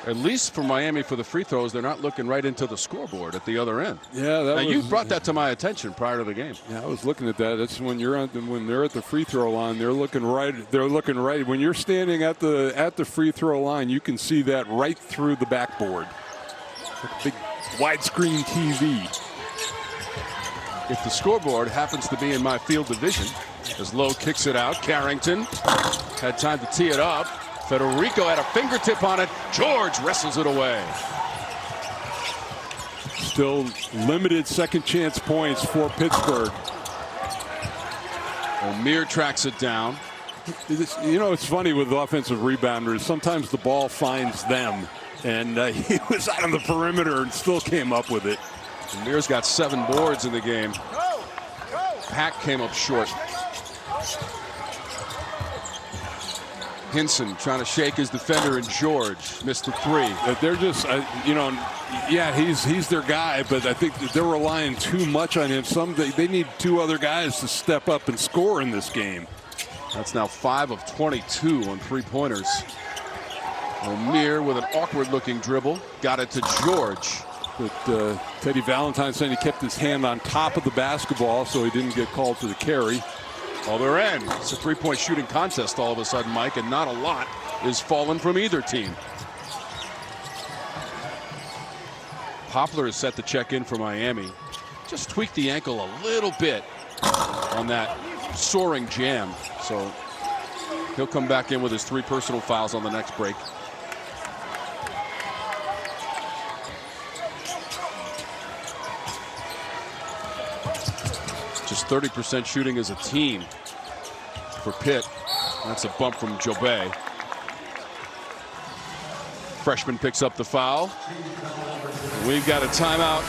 At least for Miami for the free throws, they're not looking right into the scoreboard at the other end. Yeah, you brought that to my attention prior to the game. Yeah, I was looking at that. That's when when they're at the free throw line, they're looking right. They're looking right. When you're standing at the free throw line, you can see that right through the backboard. Like a big widescreen TV. If the scoreboard happens to be in my field division, as Lowe kicks it out, Carrington had time to tee it up. Federico had a fingertip on it. George wrestles it away. Still limited second chance points for Pittsburgh. Omier tracks it down. You know, it's funny with offensive rebounders. Sometimes the ball finds them. And he was out on the perimeter and still came up with it. Omier's got 7 boards in the game. Pack came up short. Hinson trying to shake his defender, and George missed a 3. They're just, yeah, he's their guy, but I think that they're relying too much on him. They need 2 other guys to step up and score in this game. That's now 5 of 22 on 3-pointers. Omier with an awkward-looking dribble, got it to George. But Teddy Valentine said he kept his hand on top of the basketball, so he didn't get called for the carry. Other end. It's a 3-point shooting contest all of a sudden, Mike, and not a lot is falling from either team. Poplar is set to check in for Miami. Just tweaked the ankle a little bit on that soaring jam. So he'll come back in with his 3 personal fouls on the next break. Just 30% shooting as a team for Pitt. That's a bump from Jobé. Freshman picks up the foul. We've got a timeout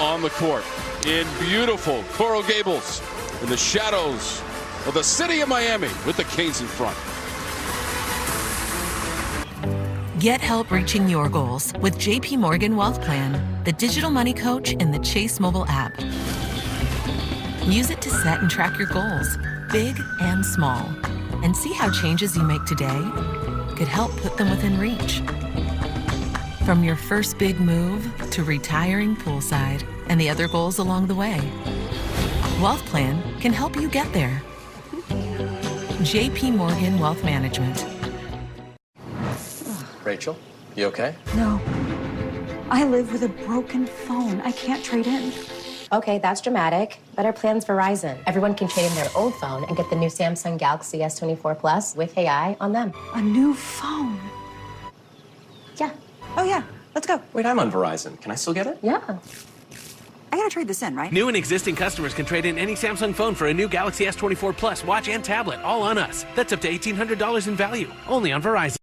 on the court in beautiful Coral Gables in the shadows of the city of Miami with the Canes in front. Get help reaching your goals with JP Morgan Wealth Plan, the digital money coach in the Chase mobile app. Use it to set and track your goals, big and small, and see how changes you make today could help put them within reach. From your first big move to retiring poolside and the other goals along the way, Wealth Plan can help you get there. JP Morgan Wealth Management. Rachel, you okay? No. I live with a broken phone. I can't trade in. Okay, that's dramatic. Better plan's Verizon. Everyone can trade in their old phone and get the new Samsung Galaxy S24 Plus with AI on them. A new phone? Yeah. Oh, yeah. Let's go. Wait, I'm on Verizon. Can I still get it? Yeah. I gotta trade this in, right? New and existing customers can trade in any Samsung phone for a new Galaxy S24 Plus watch and tablet, all on us. That's up to $1,800 in value, only on Verizon.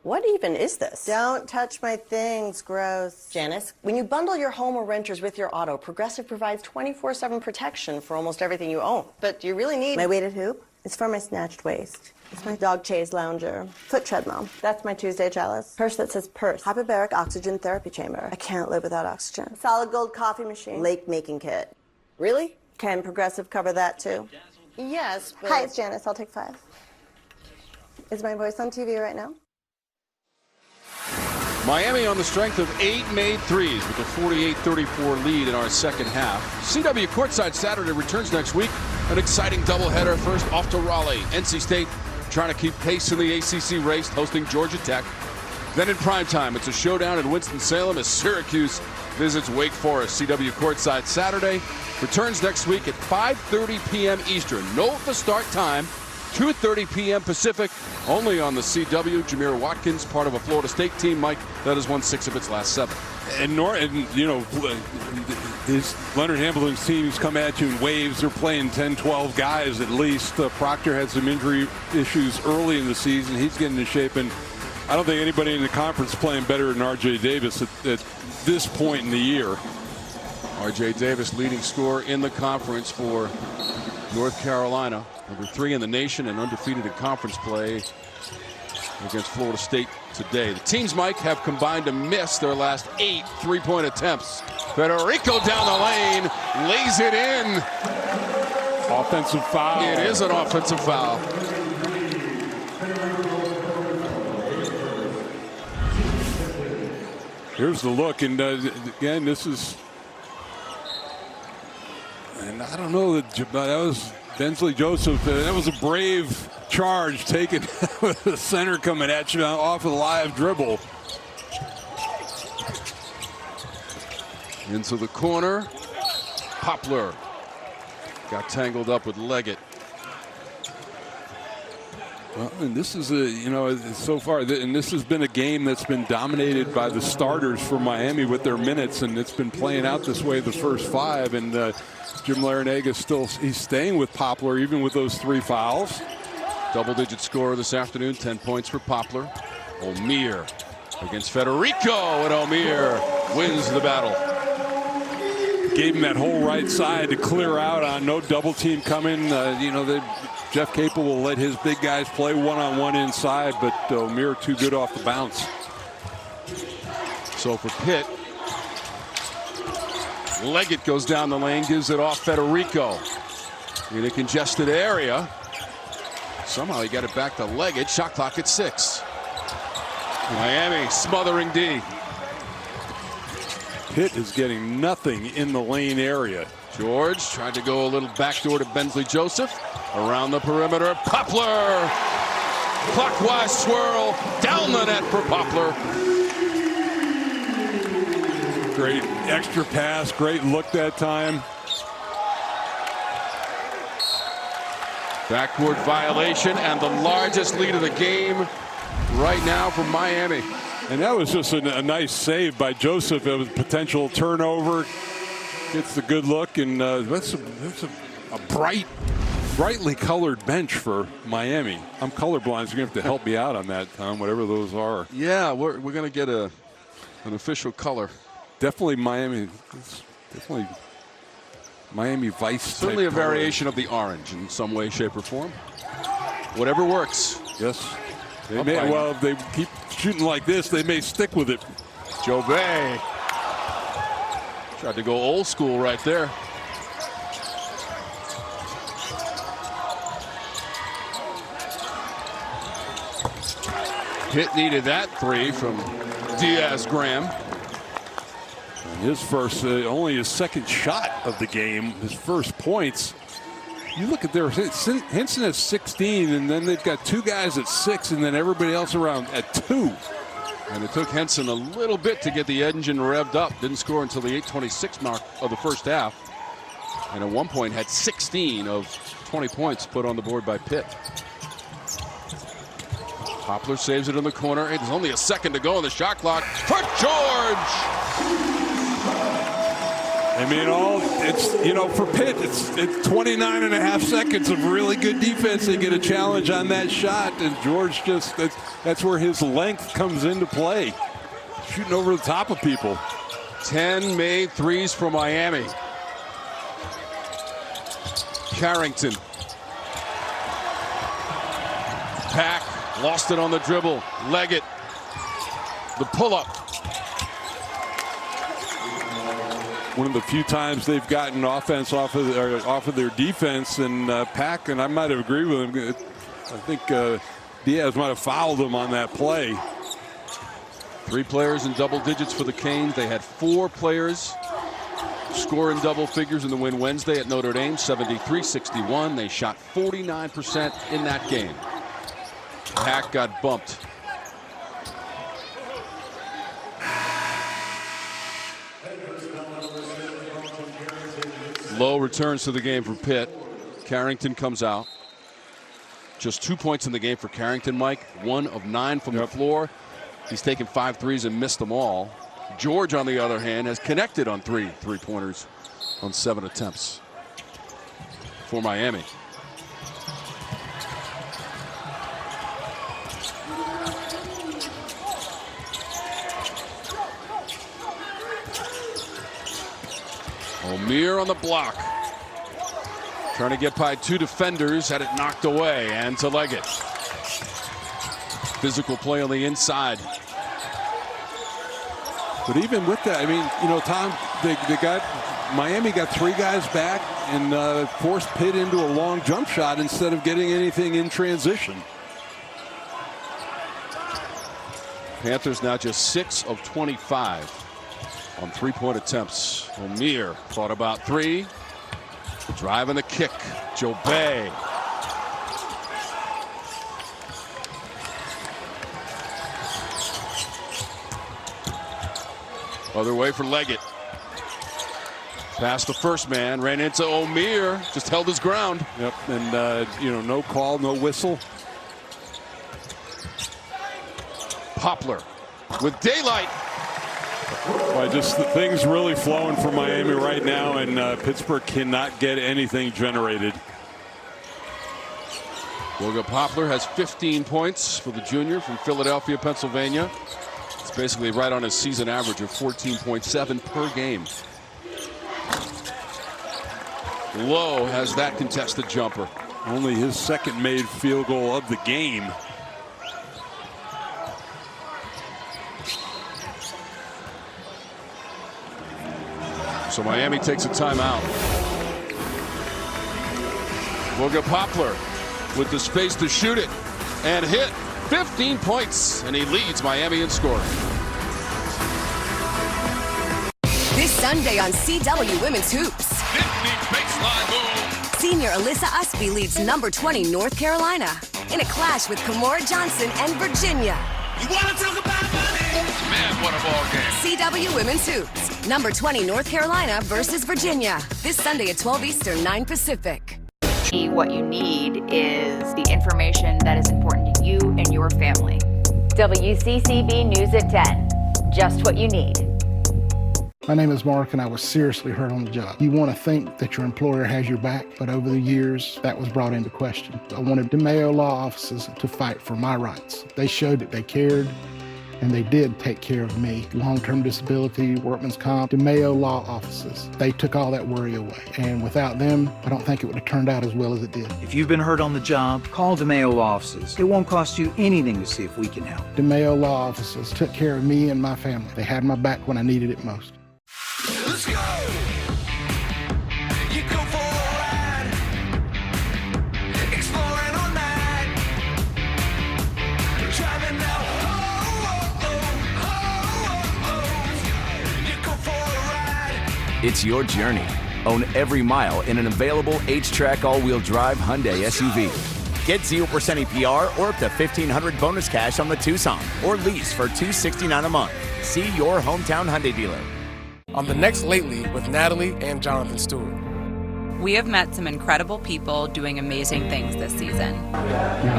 What even is this? Don't touch my things, gross. Janice, when you bundle your home or renters with your auto, Progressive provides 24/7 protection for almost everything you own. But do you really need my weighted hoop? It's for my snatched waist. It's my dog chaise lounger. Foot treadmill. That's my Tuesday chalice. Purse that says purse. Hyperbaric oxygen therapy chamber. I can't live without oxygen. Solid gold coffee machine. Lake making kit. Really? Can Progressive cover that too? Yes, but... Hi, it's Janice. I'll take 5. Is my voice on TV right now? Miami on the strength of 8 made threes with a 48-34 lead in our second half. CW Courtside Saturday returns next week. An exciting doubleheader. First off to Raleigh. NC State trying to keep pace in the ACC race, hosting Georgia Tech. Then in primetime, it's a showdown in Winston-Salem as Syracuse visits Wake Forest. CW Courtside Saturday returns next week at 5:30 p.m. Eastern. Note the start time, 2:30 p.m. Pacific, only on the CW. Jameer Watkins, part of a Florida State team, Mike, that has won 6 of its last 7. And you know, his Leonard Hamilton's teams come at you in waves. They're playing 10, 12 guys at least. Proctor had some injury issues early in the season. He's getting in shape, and I don't think anybody in the conference is playing better than R.J. Davis at this point in the year. R.J. Davis, leading scorer in the conference for North Carolina. Number 3 in the nation and undefeated in conference play against Florida State today. The teams, Mike, have combined to miss their last 8 3-point attempts. Federico down the lane, lays it in. Offensive foul. It is an offensive foul. Here's the look, and again, this is, and I don't know that was Bensley Joseph. That was a brave charge taken with the center coming at you off of the live dribble. Into the corner. Poplar got tangled up with Leggett. Well, and this is so far, and this has been a game that's been dominated by the starters for Miami with their minutes, and it's been playing out this way the first 5. And Jim Larrañaga he's staying with Poplar even with those 3 fouls. Double-digit scorer this afternoon, 10 points for Poplar. Omier against Federico, and Omier wins the battle. Gave him that whole right side to clear out on no double team coming. Jeff Capel will let his big guys play one-on-one inside, but Omier too good off the bounce. So for Pitt, Leggett goes down the lane, gives it off Federico in a congested area. Somehow he got it back to Leggett. Shot clock at 6. Miami smothering D. Pitt is getting nothing in the lane area. George tried to go a little backdoor to Bensley Joseph. Around the perimeter, Poplar. Clockwise swirl down the net for Poplar. Great extra pass, great look that time. Backcourt violation and the largest lead of the game right now for Miami. And that was just a nice save by Joseph. It was potential turnover. Gets the good look, and that's a brightly colored bench for Miami. I'm colorblind, so you're going to have to help me out on that, Tom, whatever those are. Yeah, we're going to get an official color. Definitely Miami. Definitely Miami Vice. Certainly a color. Variation of the orange in some way, shape, or form. Whatever works. Yes. Well, if they keep shooting like this, they may stick with it. Jobay tried to go old school right there. Pitt needed that three from Diaz-Graham. His first, only his second shot of the game, his first points. You look at their, Hinson has 16, and then they've got two guys at 6, and then everybody else around at 2. And it took Hinson a little bit to get the engine revved up. Didn't score until the 8:26 mark of the first half. And at one point had 16 of 20 points put on the board by Pitt. Poplar saves it in the corner. It's only a second to go on the shot clock for George. I mean, for Pitt, it's 29 and a half seconds of really good defense. They get a challenge on that shot, and George that's where his length comes into play. Shooting over the top of people. 10 made threes for Miami. Carrington. Pack lost it on the dribble. Leggett. The pull-up. One of the few times they've gotten offense off of their defense, and Pack, and I might have agreed with him. I think Diaz might have fouled him on that play. 3 players in double digits for the Canes. They had 4 players score in double figures in the win Wednesday at Notre Dame, 73-61. They shot 49% in that game. Pack got bumped. Lowe returns to the game for Pitt. Carrington comes out. Just 2 points in the game for Carrington, Mike. 1 of 9 from the floor. He's taken 5 threes and missed them all. George, on the other hand, has connected on 3 three-pointers on 7 attempts for Miami. Omier on the block. Trying to get by 2 defenders, had it knocked away, and to Leggett. Physical play on the inside. But even with that, I mean, Tom, Miami got 3 guys back and forced Pitt into a long jump shot instead of getting anything in transition. Panthers now just 6 of 25 on 3-point attempts. Omier thought about 3. Driving the kick. Jobay. Other way for Leggett. Past the first man, ran into Omier, just held his ground. Yep, and no call, no whistle. Poplar with daylight. Well, just the things really flowing for Miami right now, and Pittsburgh cannot get anything generated. Wooga Poplar has 15 points for the junior from Philadelphia, Pennsylvania. It's basically right on his season average of 14.7 per game. Lowe has that contested jumper. Only his second made field goal of the game. So Miami takes a timeout. Wooga Poplar with the space to shoot it and hit. 15 points, and he leads Miami in scoring. This Sunday on CW Women's Hoops. 50 baseline move. Senior Alyssa Usby leads number 20 North Carolina in a clash with Kamora Johnson and Virginia. You want to talk about money? Man, what a ball game. CW Women's Hoops. Number 20 North Carolina versus Virginia. This Sunday at 12 Eastern, 9 Pacific. What you need is the information that is important to you and your family. WCCB News at 10. Just what you need. My name is Mark, and I was seriously hurt on the job. You want to think that your employer has your back, but over the years, that was brought into question. I wanted DeMayo law offices to fight for my rights. They showed that they cared, and they did take care of me. Long-term disability, workman's comp, DeMayo law offices. They took all that worry away, and without them, I don't think it would have turned out as well as it did. If you've been hurt on the job, call DeMayo law offices. It won't cost you anything to see if we can help. DeMayo law offices took care of me and my family. They had my back when I needed it most. Let's go! You go for a ride. Exploring all night. Driving now. You go for a ride. It's your journey. Own every mile in an available H-Track all-wheel drive Hyundai SUV. Get 0% APR or up to $1,500 bonus cash on the Tucson, or lease for $269 a month. See your hometown Hyundai dealer. On the next Lately with Natalie and Jonathan Stewart. We have met some incredible people doing amazing things this season.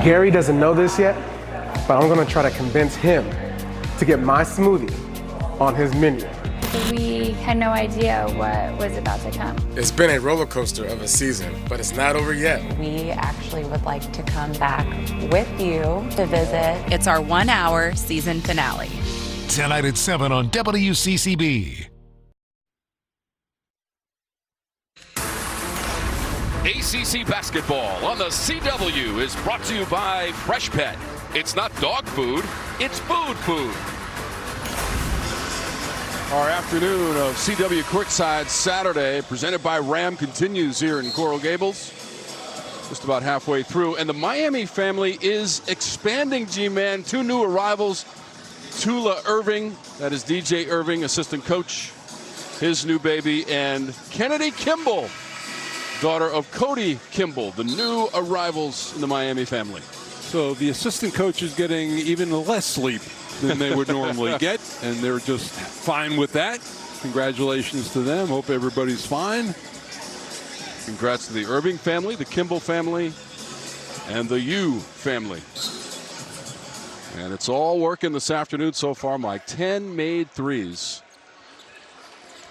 Gary doesn't know this yet, but I'm going to try to convince him to get my smoothie on his menu. We had no idea what was about to come. It's been a roller coaster of a season, but it's not over yet. We actually would like to come back with you to visit. It's our 1-hour season finale. Tonight at 7 on WCCB. ACC basketball on the CW is brought to you by Fresh Pet. It's not dog food, it's food food. Our afternoon of CW Courtside Saturday, presented by Ram, continues here in Coral Gables. Just about halfway through, and the Miami family is expanding, G-Man. 2 new arrivals. Tula Irving, that is DJ Irving, assistant coach, his new baby, and Kennedy Kimball, daughter of Cody Kimball, the new arrivals in the Miami family. So the assistant coach is getting even less sleep than they would normally get, and they're just fine with that. Congratulations to them. Hope everybody's fine. Congrats to the Irving family, the Kimball family, and the Yu family. And it's all working this afternoon so far, Mike. 10 made threes.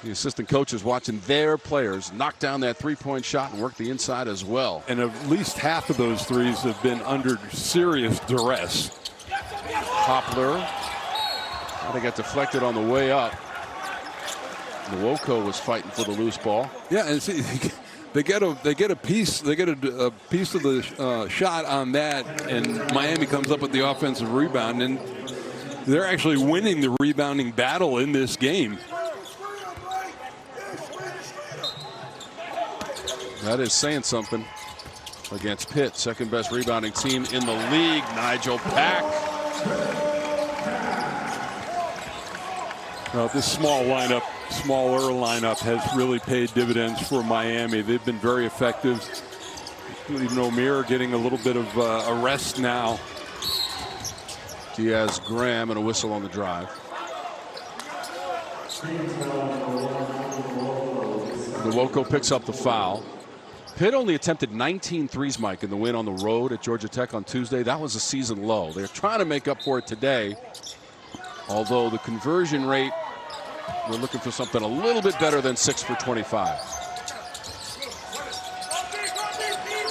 The assistant coach is watching their players knock down that three-point shot and work the inside as well. And at least half of those threes have been under serious duress. Poplar. They got deflected on the way up. Nwoko was fighting for the loose ball. Yeah, and see, they get a piece of the shot on that, and Miami comes up with the offensive rebound, and they're actually winning the rebounding battle in this game. That is saying something against Pitt, second best rebounding team in the league. Nijel Pack. Well, this smaller lineup has really paid dividends for Miami. They've been very effective. Even Omier getting a little bit of a rest now. Diaz Graham and a whistle on the drive. Nwoko picks up the foul. Pitt only attempted 19 threes, Mike, in the win on the road at Georgia Tech on Tuesday. That was a season low. They're trying to make up for it today, although the conversion rate, we're looking for something a little bit better than 6 for 25.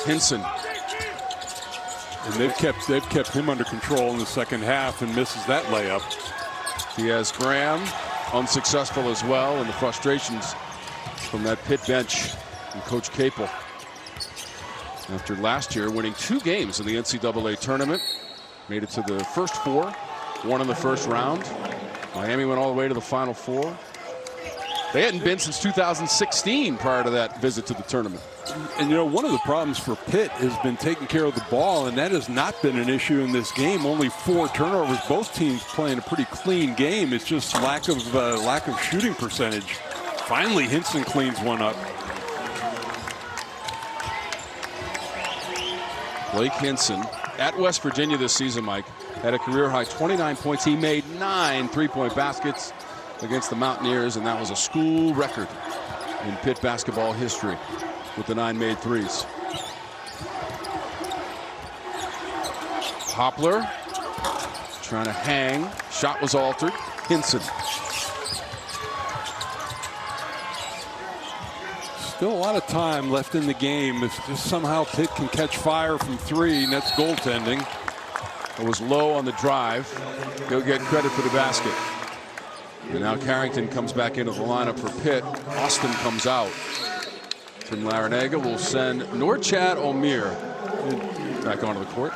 Hinson. And they've kept him under control in the second half and misses that layup. Diaz Graham unsuccessful as well, and the frustrations from that Pitt bench and Coach Capel. After last year winning 2 games in the NCAA tournament, made it to the first 4, won in the first round. Miami went all the way to the Final Four. They hadn't been since 2016 prior to that visit to the tournament. And you know, one of the problems for Pitt has been taking care of the ball, and that has not been an issue in this game. Only 4 turnovers. Both teams playing a pretty clean game. It's just lack of shooting percentage. Finally, Hinson cleans one up. Blake Hinson at West Virginia this season, Mike. had a career-high 29 points. He made 9 three-point baskets against the Mountaineers, and that was a school record in Pitt basketball history with the 9 made threes. Poplar trying to hang. Shot was altered. Hinson. Still a lot of time left in the game. If just somehow Pitt can catch fire from 3, and that's goaltending. It was Lowe on the drive. He'll get credit for the basket. And now Carrington comes back into the lineup for Pitt. Austin comes out. Tim Larinaga will send Norchad Omier back onto the court.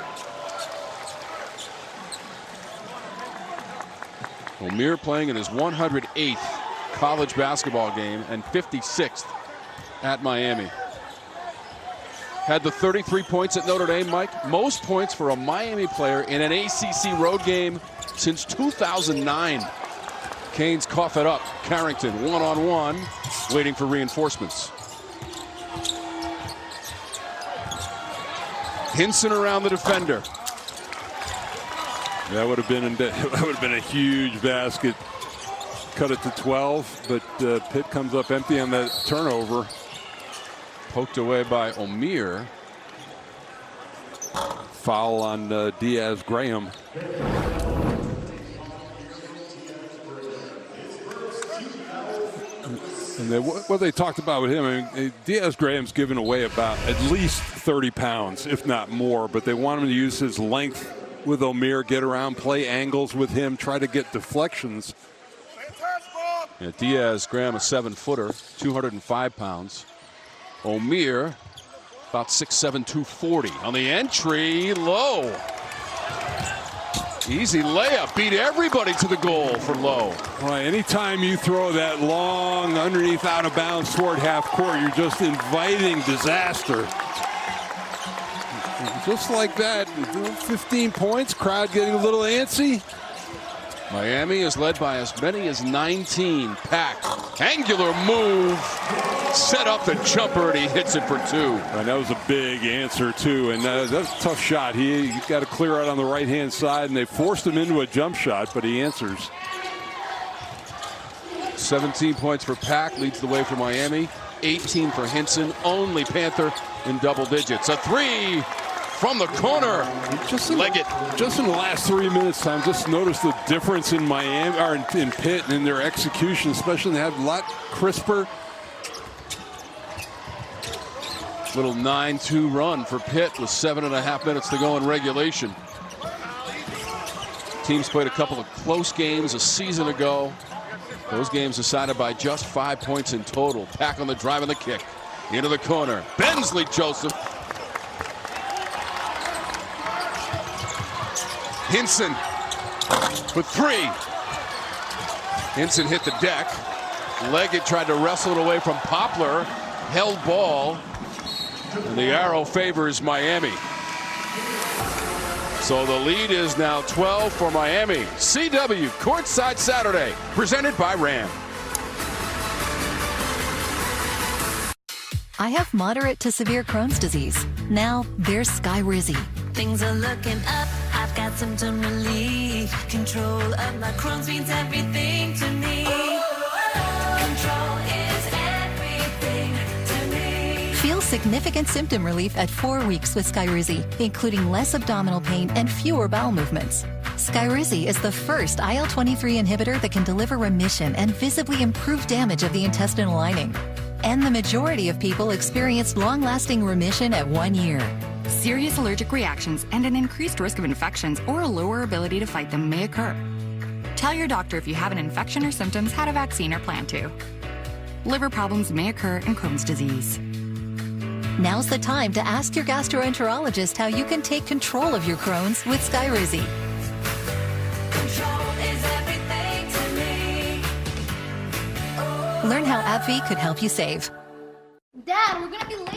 Omier playing in his 108th college basketball game and 56th at Miami. Had the 33 points at Notre Dame, Mike. Most points for a Miami player in an ACC road game since 2009. Canes cough it up. Carrington one-on-one, waiting for reinforcements. Hinson around the defender. That would have been a huge basket. Cut it to 12, but Pitt comes up empty on that turnover. Poked away by Omier. Foul on Diaz-Graham. And what they talked about with him, I mean, Diaz-Graham's given away about at least 30 pounds, if not more, but they want him to use his length with Omier, get around, play angles with him, try to get deflections. Yeah, Diaz-Graham, a 7-footer, 205 pounds. Omier, about 6'7", 240. On the entry, Lowe. Easy layup, beat everybody to the goal for Lowe. Right, anytime you throw that long underneath out of bounds toward half court, you're just inviting disaster. Just like that, 15 points, crowd getting a little antsy. Miami is led by as many as 19. Pack, angular move, set up the jumper, and he hits it for 2. And that was a big answer, too. And that's a tough shot. He got to clear out on the right-hand side, and they forced him into a jump shot, but he answers. 17 points for Pack, leads the way for Miami. 18 for Hinson, only Panther in double digits. A 3 from the corner. Just in the last 3 minutes, Tom, just noticed the difference in Miami, or in Pitt, and in their execution, especially. They had a lot crisper. Little 9-2 run for Pitt with 7.5 minutes to go in regulation. Teams played a couple of close games a season ago. Those games decided by just 5 points in total. Pack on the drive and the kick. Into the corner. Bensley Joseph. Hinson with 3. Hinson hit the deck. Leggett tried to wrestle it away from Poplar. Held ball. And the arrow favors Miami. So the lead is now 12 for Miami. CW Courtside Saturday, presented by Ram. I have moderate to severe Crohn's disease. Now there's Skyrizi. Things are looking up. I've got symptom relief. Control of my Crohn's means everything to me. Control is everything to me. Feel significant symptom relief at 4 weeks with Skyrizi, including less abdominal pain and fewer bowel movements. Skyrizi is the first IL-23 inhibitor that can deliver remission and visibly improve damage of the intestinal lining. And the majority of people experienced long-lasting remission at 1 year. Serious allergic reactions and an increased risk of infections or a lower ability to fight them may occur. Tell your doctor if you have an infection or symptoms, had a vaccine, or plan to. Liver problems may occur in Crohn's disease. Now's the time to ask your gastroenterologist how you can take control of your Crohn's with Skyrizi. Control is everything to me. Learn how AbbVie could help you save. Dad, we're gonna be late.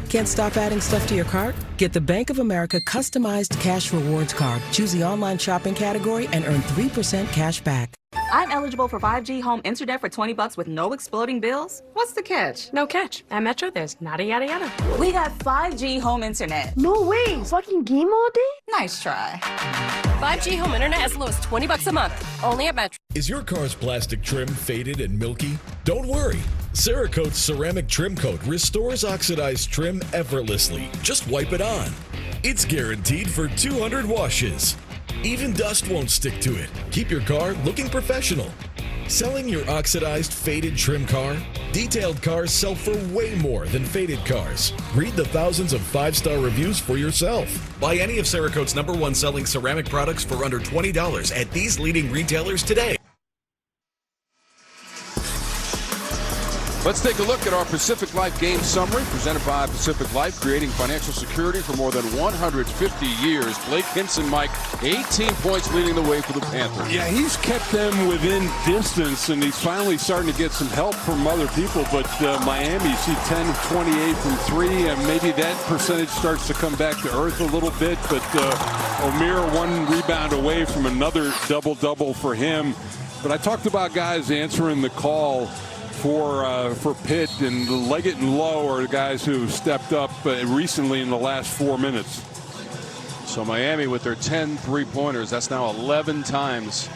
Can't stop adding stuff to your cart? Get the Bank of America customized cash rewards card. Choose the online shopping category and earn 3% cash back. I'm eligible for 5G home internet for $20 with no exploding bills? What's the catch? No catch. At Metro, there's nada yada yada. We got 5G home internet. No way. Fucking game all day? Nice try. 5G home internet as low as $20 a month. Only at Metro. Is your car's plastic trim faded and milky? Don't worry. Cerakote's ceramic trim coat restores oxidized trim effortlessly. Just wipe it on. It's guaranteed for 200 washes. Even dust won't stick to it. Keep your car looking professional. Selling your oxidized, faded trim car? Detailed cars sell for way more than faded cars. Read the thousands of 5-star reviews for yourself. Buy any of Cerakote's #1 selling ceramic products for under $20 at these leading retailers today. Let's take a look at our Pacific Life game summary presented by Pacific Life, creating financial security for more than 150 years. Blake Hinson, Mike, 18 points leading the way for the Panthers. Yeah, he's kept them within distance, and he's finally starting to get some help from other people. But Miami, see 10 of 28 from 3, and maybe that percentage starts to come back to earth a little bit. But Omier 1 rebound away from another double-double for him. But I talked about guys answering the call for Pitt, and Leggett and Lowe are the guys who have stepped up recently in the last 4 minutes. So Miami with their 10 3-pointers, that's now 11 times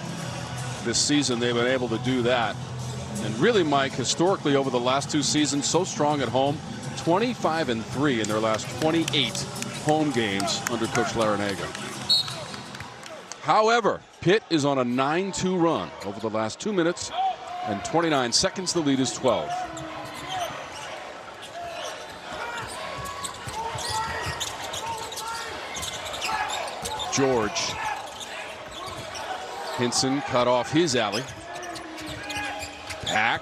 this season they've been able to do that. And really, Mike, historically over the last 2 seasons, so strong at home, 25-3 in their last 28 home games under Coach Larranaga. However, Pitt is on a 9-2 run over the last 2 minutes and 29 seconds. The lead is 12. George. Hinson cut off his alley. Pack.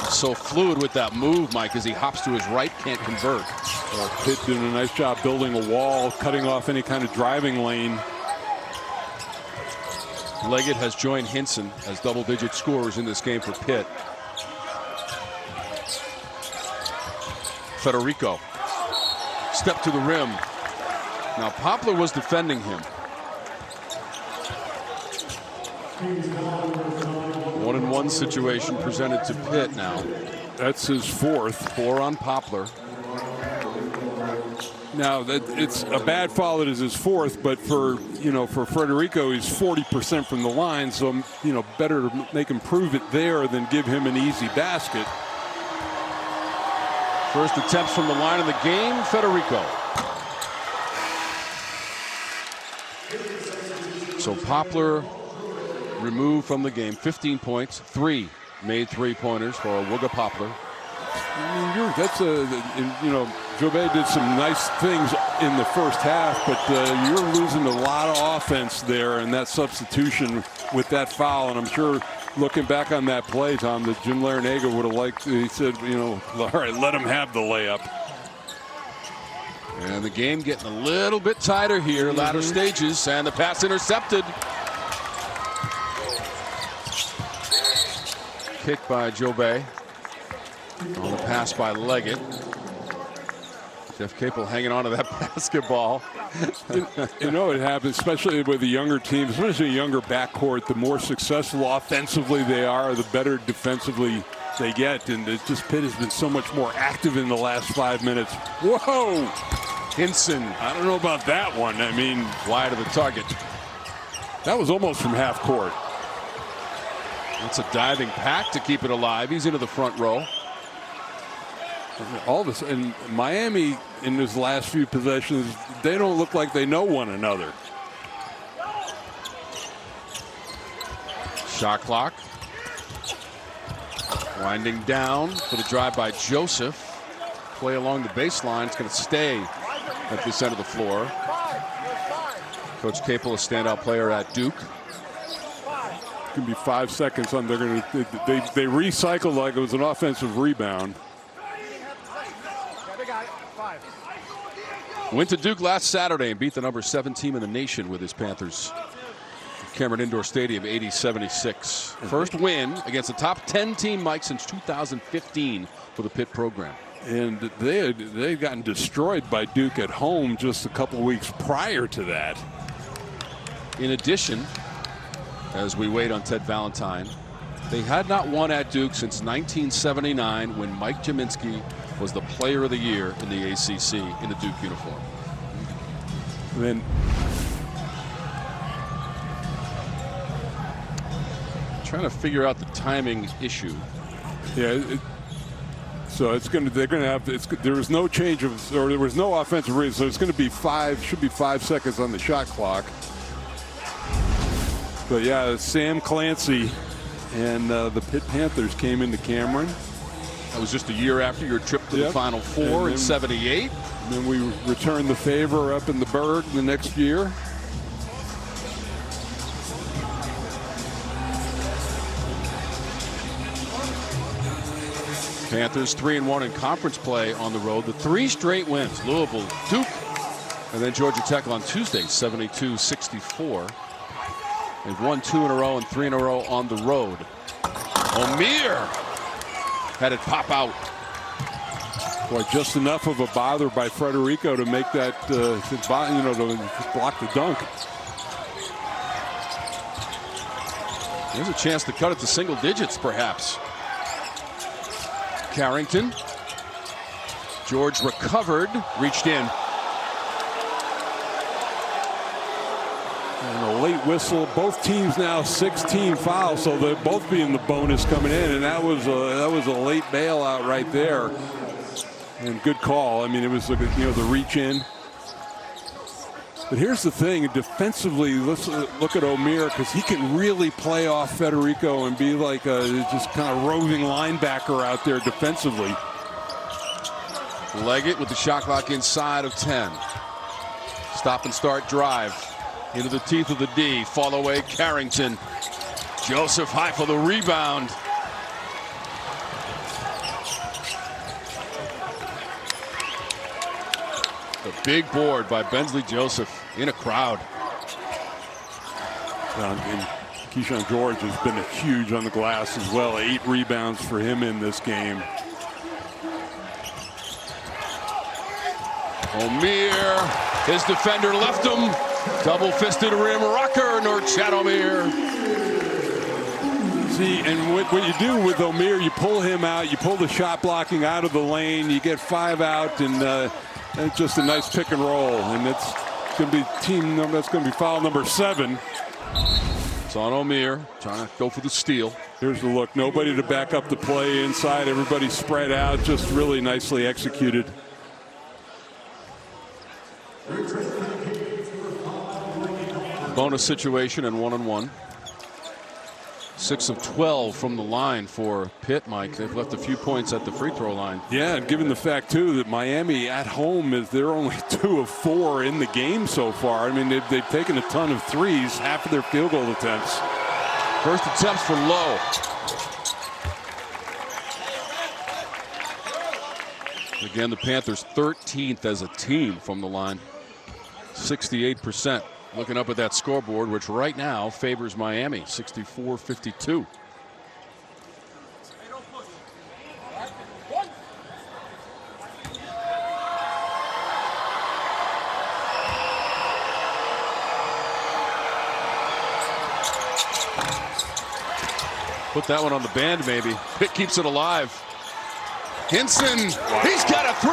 So fluid with that move, Mike, as he hops to his right, can't convert. Well, Pitt doing a nice job building a wall, cutting off any kind of driving lane. Leggett has joined Hinson as double-digit scorers in this game for Pitt. Federico. Step to the rim. Now Poplar was defending him. 1-on-1 situation presented to Pitt now. That's his 4th. 4 on Poplar. Now it's a bad foul. That is his 4th, but for Federico, he's 40% from the line, so better to make him prove it there than give him an easy basket. First attempts from the line of the game, Federico. So Poplar removed from the game, 15 points, 3 made 3-pointers for Wooga Poplar. Jobé did some nice things in the first half, but you're losing a lot of offense there, and that substitution with that foul. And I'm sure, looking back on that play, Tom, that Jim Larranaga would have liked. He said, all right, let him have the layup. And the game getting a little bit tighter here, latter stages, and the pass intercepted. Kick by Jobé. On the pass by Leggett. Jeff Capel hanging on to that basketball. It happens, especially with the younger teams, especially a younger backcourt. The more successful offensively they are, the better defensively they get. And it's just Pitt has been so much more active in the last 5 minutes. Whoa! Hinson. I don't know about that one. I mean, wide of the target. That was almost from half court. It's a diving Pack to keep it alive. He's into the front row. All of a sudden, Miami in his last few possessions, they don't look like they know one another. Shot clock. Winding down for the drive by Joseph. Play along the baseline. It's going to stay at this end of the floor. Coach Capel, a standout player at Duke. It's going to be 5 seconds on. They're going to they recycle like it was an offensive rebound. Went to Duke last Saturday and beat the #7 team in the nation with his Panthers. Cameron Indoor Stadium, 80-76. First win against a top 10 team, Mike, since 2015 for the Pitt program. And they had gotten destroyed by Duke at home just a couple weeks prior to that. In addition, as we wait on Ted Valentine. They had not won at Duke since 1979 when Mike Jaminski was the player of the year in the ACC in the Duke uniform. And then trying to figure out the timing issue. Yeah, so it's going to, they're going to have, there was no change of, or there was no offensive reason, so it's going to be should be 5 seconds on the shot clock. But yeah, Sam Clancy and the Pitt Panthers came into Cameron. That was just a year after your trip to the Final Four in '78. And then we returned the favor up in the Berg the next year. Panthers 3-1 in conference play on the road. The 3 straight wins: Louisville, Duke, and then Georgia Tech on Tuesday, 72-64. They've won 2 in a row and 3 in a row on the road. Omier had it pop out. Boy, just enough of a bother by Federico to make that, to block the dunk. There's a chance to cut it to single digits, perhaps. Carrington. George recovered, reached in. And a late whistle. Both teams now 16 fouls, so they'll both be in the bonus coming in. And that was a late bailout right there. And good call. I mean, it was the reach in. But here's the thing: defensively, let's look at Omier, because he can really play off Federico and be like a just kind of roving linebacker out there defensively. Leggett with the shot clock inside of 10. Stop and start drive into the teeth of the D. Fall away Carrington. Joseph high for the rebound. The big board by Bensley Joseph in a crowd. And Keyshawn George has been huge on the glass as well. 8 rebounds for him in this game. Omier, his defender left him. Double-fisted rim rocker, Norchad Omier. See, and what you do with Omier, you pull him out, you pull the shot blocking out of the lane, you get 5 out, and it's just a nice pick and roll. And it's going to be that's going to be foul number 7. It's on Omier, trying to go for the steal. Here's the look. Nobody to back up the play inside. Everybody spread out, just really nicely executed. Bonus situation and 1-on-1. 6 of 12 from the line for Pitt, Mike. They've left a few points at the free throw line. Yeah, and given the fact, too, that Miami at home they're only 2 of 4 in the game so far. I mean, they've taken a ton of threes, half of their field goal attempts. First attempts for Lowe. Again, the Panthers 13th as a team from the line. 68%. Looking up at that scoreboard, which right now favors Miami, 64-52. Put that one on the band, maybe. Pitt keeps it alive. Hinson, he's got a 3.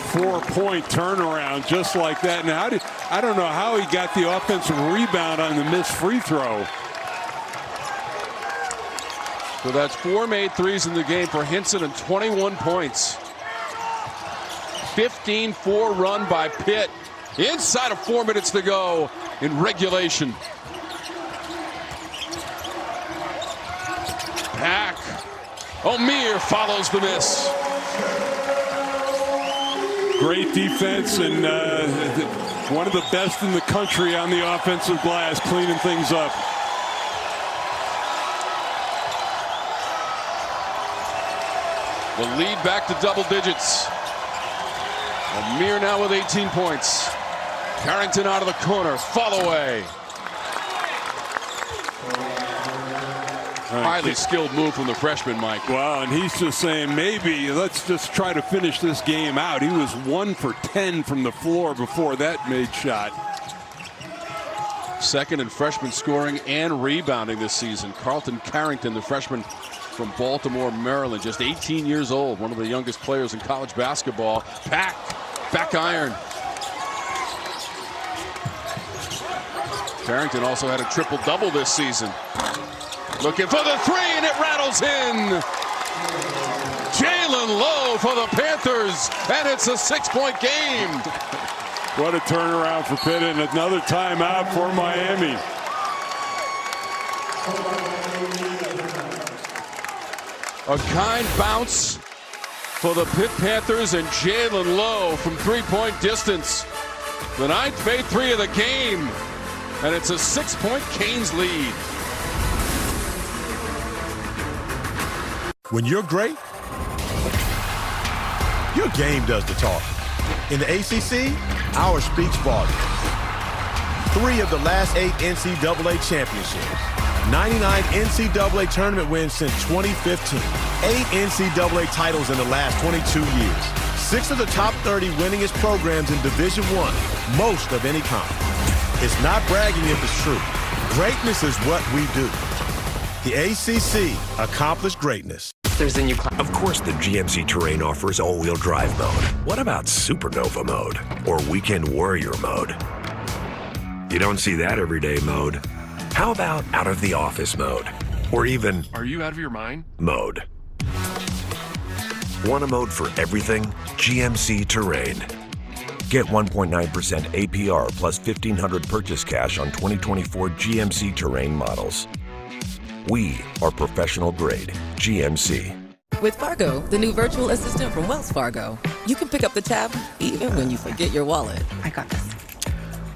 4-point turnaround just like that. Now, I don't know how he got the offensive rebound on the missed free throw. So that's 4 made threes in the game for Hinson and 21 points. 15-4 run by Pitt. Inside of 4 minutes to go in regulation. Pack. Omier follows the miss. Great defense and one of the best in the country on the offensive glass, cleaning things up. The lead back to double digits. Omier now with 18 points. Carrington out of the corner, fall away. Highly skilled move from the freshman, Mike. Wow, and he's just saying, maybe let's just try to finish this game out. He was 1 for 10 from the floor before that made shot. Second in freshman scoring and rebounding this season. Carlton Carrington, the freshman from Baltimore, Maryland, just 18 years old, one of the youngest players in college basketball. Pack, back iron. Carrington also had a triple-double this season. Looking for the three, and it rattles in. Jaland Lowe for the Panthers, and it's a 6-point game. What a turnaround for Pitt, and another timeout for Miami. A kind bounce for the Pitt Panthers, and Jaland Lowe from three-point distance. The ninth made three of the game, and it's a 6-point Canes lead. When you're great, your game does the talking. In the ACC, ours speaks volumes. 3 of the last 8 NCAA championships. 99 NCAA tournament wins since 2015. 8 NCAA titles in the last 22 years. 6 of the top 30 winningest programs in Division I, most of any conference. It's not bragging if it's true. Greatness is what we do. The ACC accomplished greatness. Of course, the GMC Terrain offers all-wheel drive mode. What about Supernova mode or Weekend Warrior mode? You don't see that everyday mode. How about out of the office mode? Or even... Are you out of your mind? Mode. Want a mode for everything? GMC Terrain. Get 1.9% APR plus $1,500 purchase cash on 2024 GMC Terrain models. We are professional grade GMC. With Fargo, the new virtual assistant from Wells Fargo, you can pick up the tab even when you forget your wallet. I got this.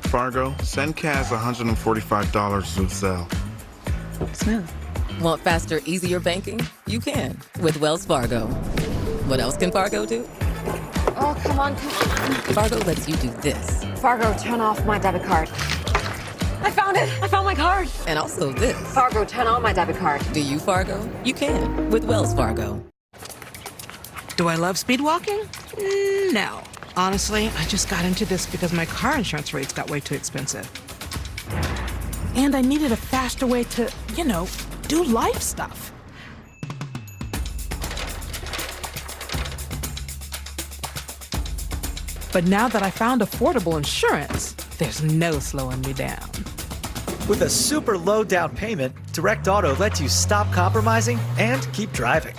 Fargo, send Kaz $145 to Zelle. Smooth. Want faster, easier banking? You can with Wells Fargo. What else can Fargo do? Oh, come on. Fargo lets you do this. Fargo, turn off my debit card. I found it. I found my card. And also this. Fargo, turn on my debit card. Do you, Fargo? You can with Wells Fargo. Do I love speed walking? No. Honestly, I just got into this because my car insurance rates got way too expensive. And I needed a faster way to, do life stuff. But now that I found affordable insurance, there's no slowing me down. With a super low down payment, Direct Auto lets you stop compromising and keep driving.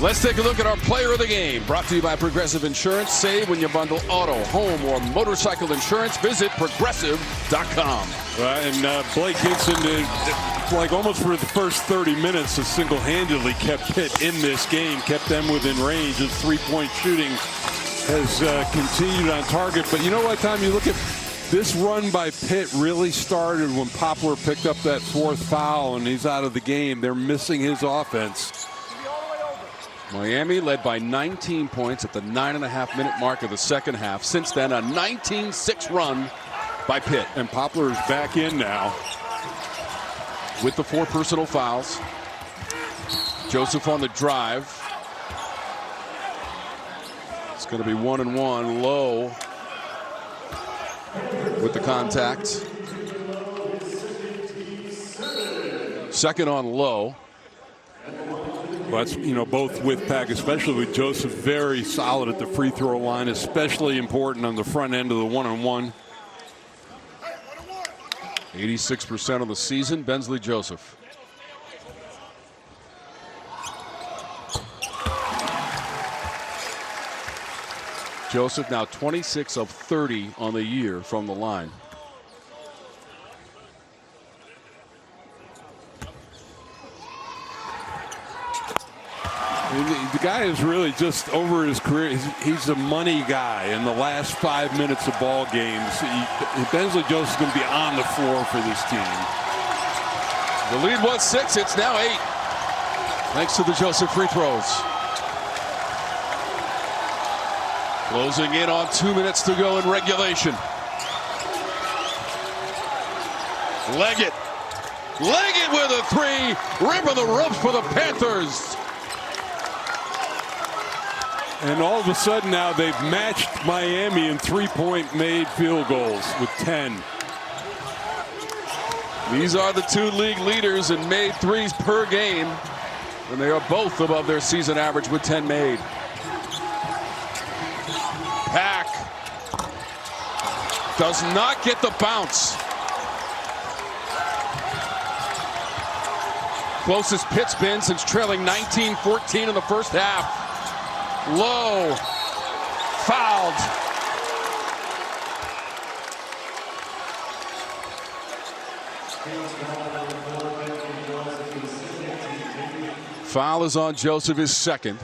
Let's take a look at our player of the game. Brought to you by Progressive Insurance. Save when you bundle auto, home, or motorcycle insurance. Visit Progressive.com. And Blake Hinson, like almost for the first 30 minutes, has single-handedly kept Pitt in this game, kept them within range. His three-point shooting has continued on target. But you know what, Tom? You look at this run by Pitt really started when Poplar picked up that 4th foul, and he's out of the game. They're missing his offense. Miami led by 19 points at the 9.5-minute mark of the second half. Since then, a 19-6 run by Pitt. And Poplar is back in now with the 4 personal fouls. Joseph on the drive. It's going to be 1-and-1. Lowe with the contact. Second on Lowe. Well, that's, both with Pack, especially with Joseph, very solid at the free throw line, especially important on the front end of the 1-on-1. 86% of the season, Bensley Joseph. Joseph now 26 of 30 on the year from the line. The guy is really just over his career. He's a money guy in the last 5 minutes of ball games. Bensley Joseph's going to be on the floor for this team. The lead was 6. It's now 8. Thanks to the Joseph free throws. Closing in on 2 minutes to go in regulation. Leggett. Leggett with a 3. Rim of the ropes for the Panthers. And all of a sudden now they've matched Miami in three-point made field goals with 10. These are the two league leaders in made threes per game, and they are both above their season average with 10 made. Pack does not get the bounce. Closest Pitt's been since trailing 19-14 in the first half. Lowe fouled. Foul is on Joseph, his second.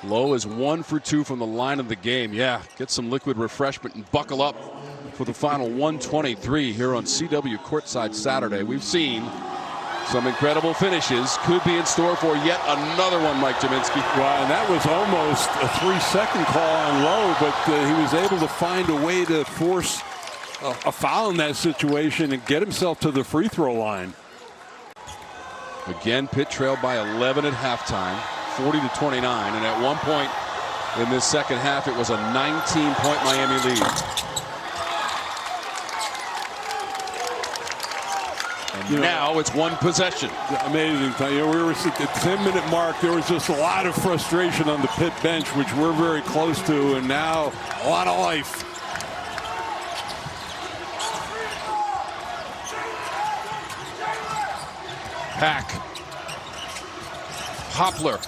Lowe is 1 for 2 from the line of the game. Yeah, get some liquid refreshment and buckle up for the final 123 here on CW Courtside Saturday. We've seen some incredible finishes. Could be in store for yet another one, Mike Jaminski. Wow, and that was almost a 3-second call on Lowe, but he was able to find a way to force a foul in that situation and get himself to the free throw line. Again, Pitt trailed by 11 at halftime, 40-29, and at one point in this second half, it was a 19-point Miami lead. And now it's one possession. Amazing. We were at the 10-minute mark. There was just a lot of frustration on the Pitt bench, which we're very close to, and now a lot of life. Pack. Poplar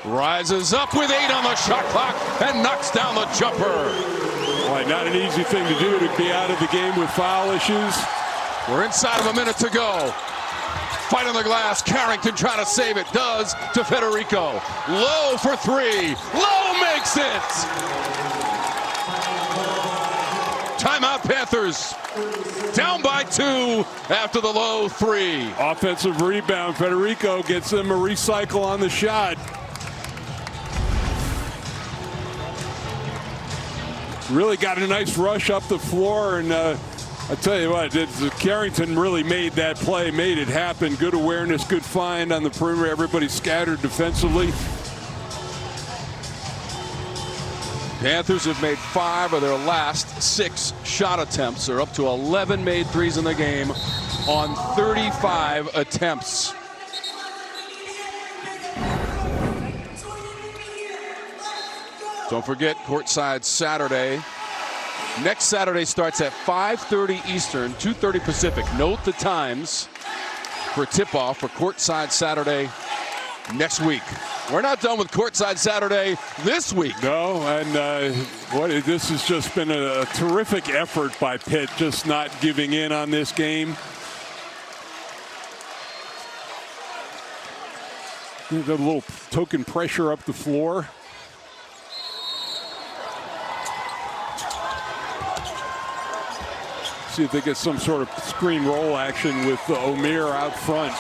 rises up with 8 on the shot clock and knocks down the jumper. Boy, not an easy thing to do, to be out of the game with foul issues. We're inside of a minute to go. Fight on the glass. Carrington trying to save it. Does to Federico. Lowe for 3. Lowe makes it. Timeout Panthers. Down by 2 after the Lowe 3. Offensive rebound. Federico gets them a recycle on the shot. Really got a nice rush up the floor, and I tell you what, Carrington really made that play, made it happen. Good awareness, good find on the perimeter. Everybody scattered defensively. Panthers have made 5 of their last 6 shot attempts. They're up to 11 made threes in the game on 35 attempts. Don't forget, Courtside Saturday. Next Saturday starts at 5:30 Eastern, 2:30 Pacific. Note the times for tip-off for Courtside Saturday next week. We're not done with Courtside Saturday this week. No, and this has just been a terrific effort by Pitt, just not giving in on this game. A little token pressure up the floor. See if they get some sort of screen roll action with Omier out front.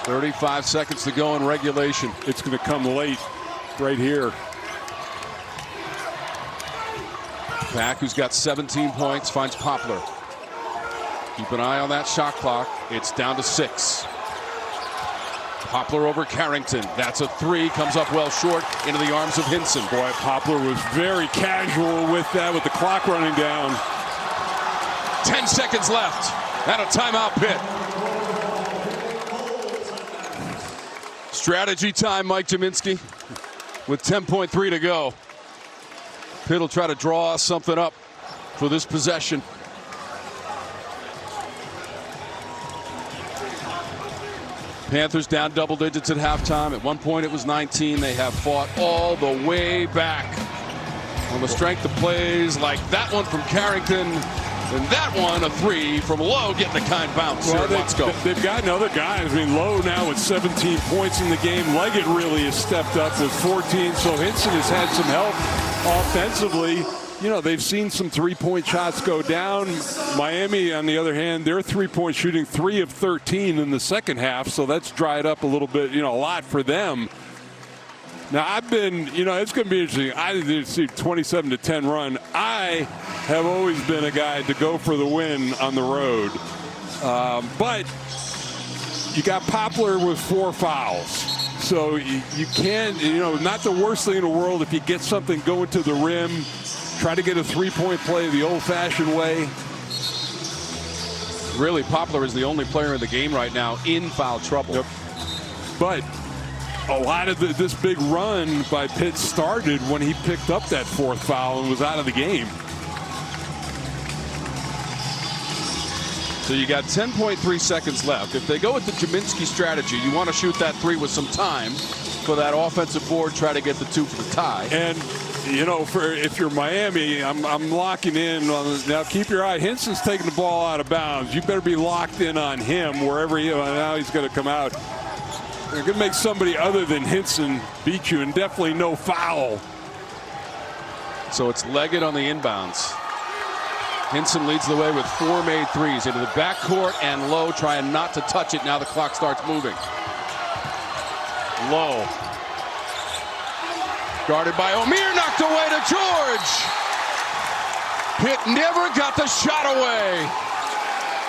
35 seconds to go in regulation. It's going to come late right here. Pack, who's got 17 points, finds Poplar. Keep an eye on that shot clock. It's down to 6. Poplar over Carrington. That's a 3. Comes up well short into the arms of Hinson. Boy, Poplar was very casual with that, with the clock running down. 10 seconds left. And a timeout, Pitt. Strategy time, Mike Jaminski, with 10.3 to go. Pitt will try to draw something up for this possession. Panthers down double digits at halftime. At one point it was 19. They have fought all the way back on the strength of plays like that one from Carrington. And that one, a 3 from Lowe, getting a kind bounce. Well, they've gotten other guys. I mean, Lowe now with 17 points in the game. Leggett really has stepped up with 14. So Hinson has had some help offensively. You know, they've seen some three-point shots go down. Miami, on the other hand, they're three-point shooting 3 of 13 in the second half. So that's dried up a little bit, a lot for them. Now, I've been, it's going to be interesting. I did see 27-10 run. I have always been a guy to go for the win on the road. But you got Poplar with 4 fouls. So you can't, not the worst thing in the world if you get something going to the rim, try to get a three-point play the old-fashioned way. Really, Poplar is the only player in the game right now in foul trouble. Yep. But a lot of this big run by Pitt started when he picked up that 4th foul and was out of the game. So you got 10.3 seconds left. If they go with the Jaminski strategy, you want to shoot that 3 with some time for that offensive board, try to get the 2 for the tie. And, if you're Miami, I'm locking in on now. Keep your eye. Hinson's taking the ball out of bounds. You better be locked in on him wherever now he's going to come out. They're going to make somebody other than Hinson beat you, and definitely no foul. So it's Leggett on the inbounds. Hinson leads the way with 4 made threes into the backcourt, and Lowe trying not to touch it. Now the clock starts moving. Lowe. Guarded by Omier, knocked away to George. Pitt never got the shot away.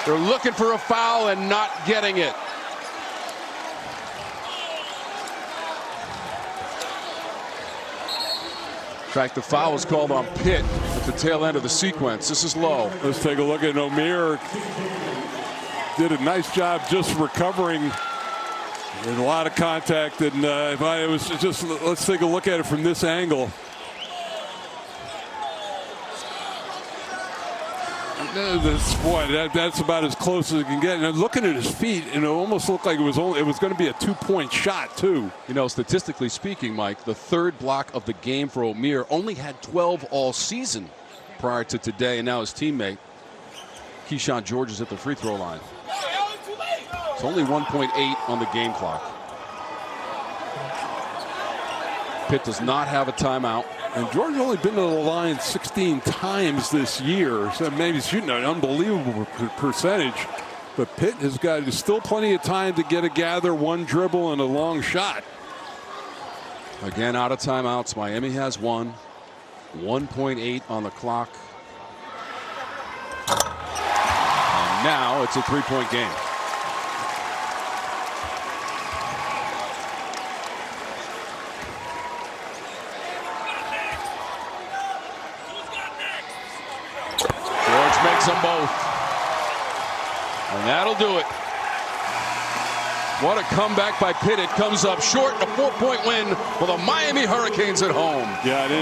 They're looking for a foul and not getting it. In fact, the foul was called on Pitt at the tail end of the sequence. This is Lowe. Let's take a look at Omier. Did a nice job just recovering. And a lot of contact, and if I was just, let's take a look at it from this angle. That's about as close as it can get. And looking at his feet, and it almost looked like it was going to be a 2-point shot too. Statistically speaking, Mike, the 3rd block of the game for Omier, only had 12 all season prior to today, and now his teammate Keyshawn George is at the free throw line. It's only 1.8 on the game clock. Pitt does not have a timeout. And George only been to the line 16 times this year, so maybe he's shooting an unbelievable percentage. But Pitt has got still plenty of time to get a gather, 1 dribble, and a long shot. Again, out of timeouts. Miami has 1. 1.8 on the clock. And now it's a 3-point game. Makes them both. And that'll do it. What a comeback by Pitt. It comes up short, a 4-point win for the Miami Hurricanes at home. Yeah, it is.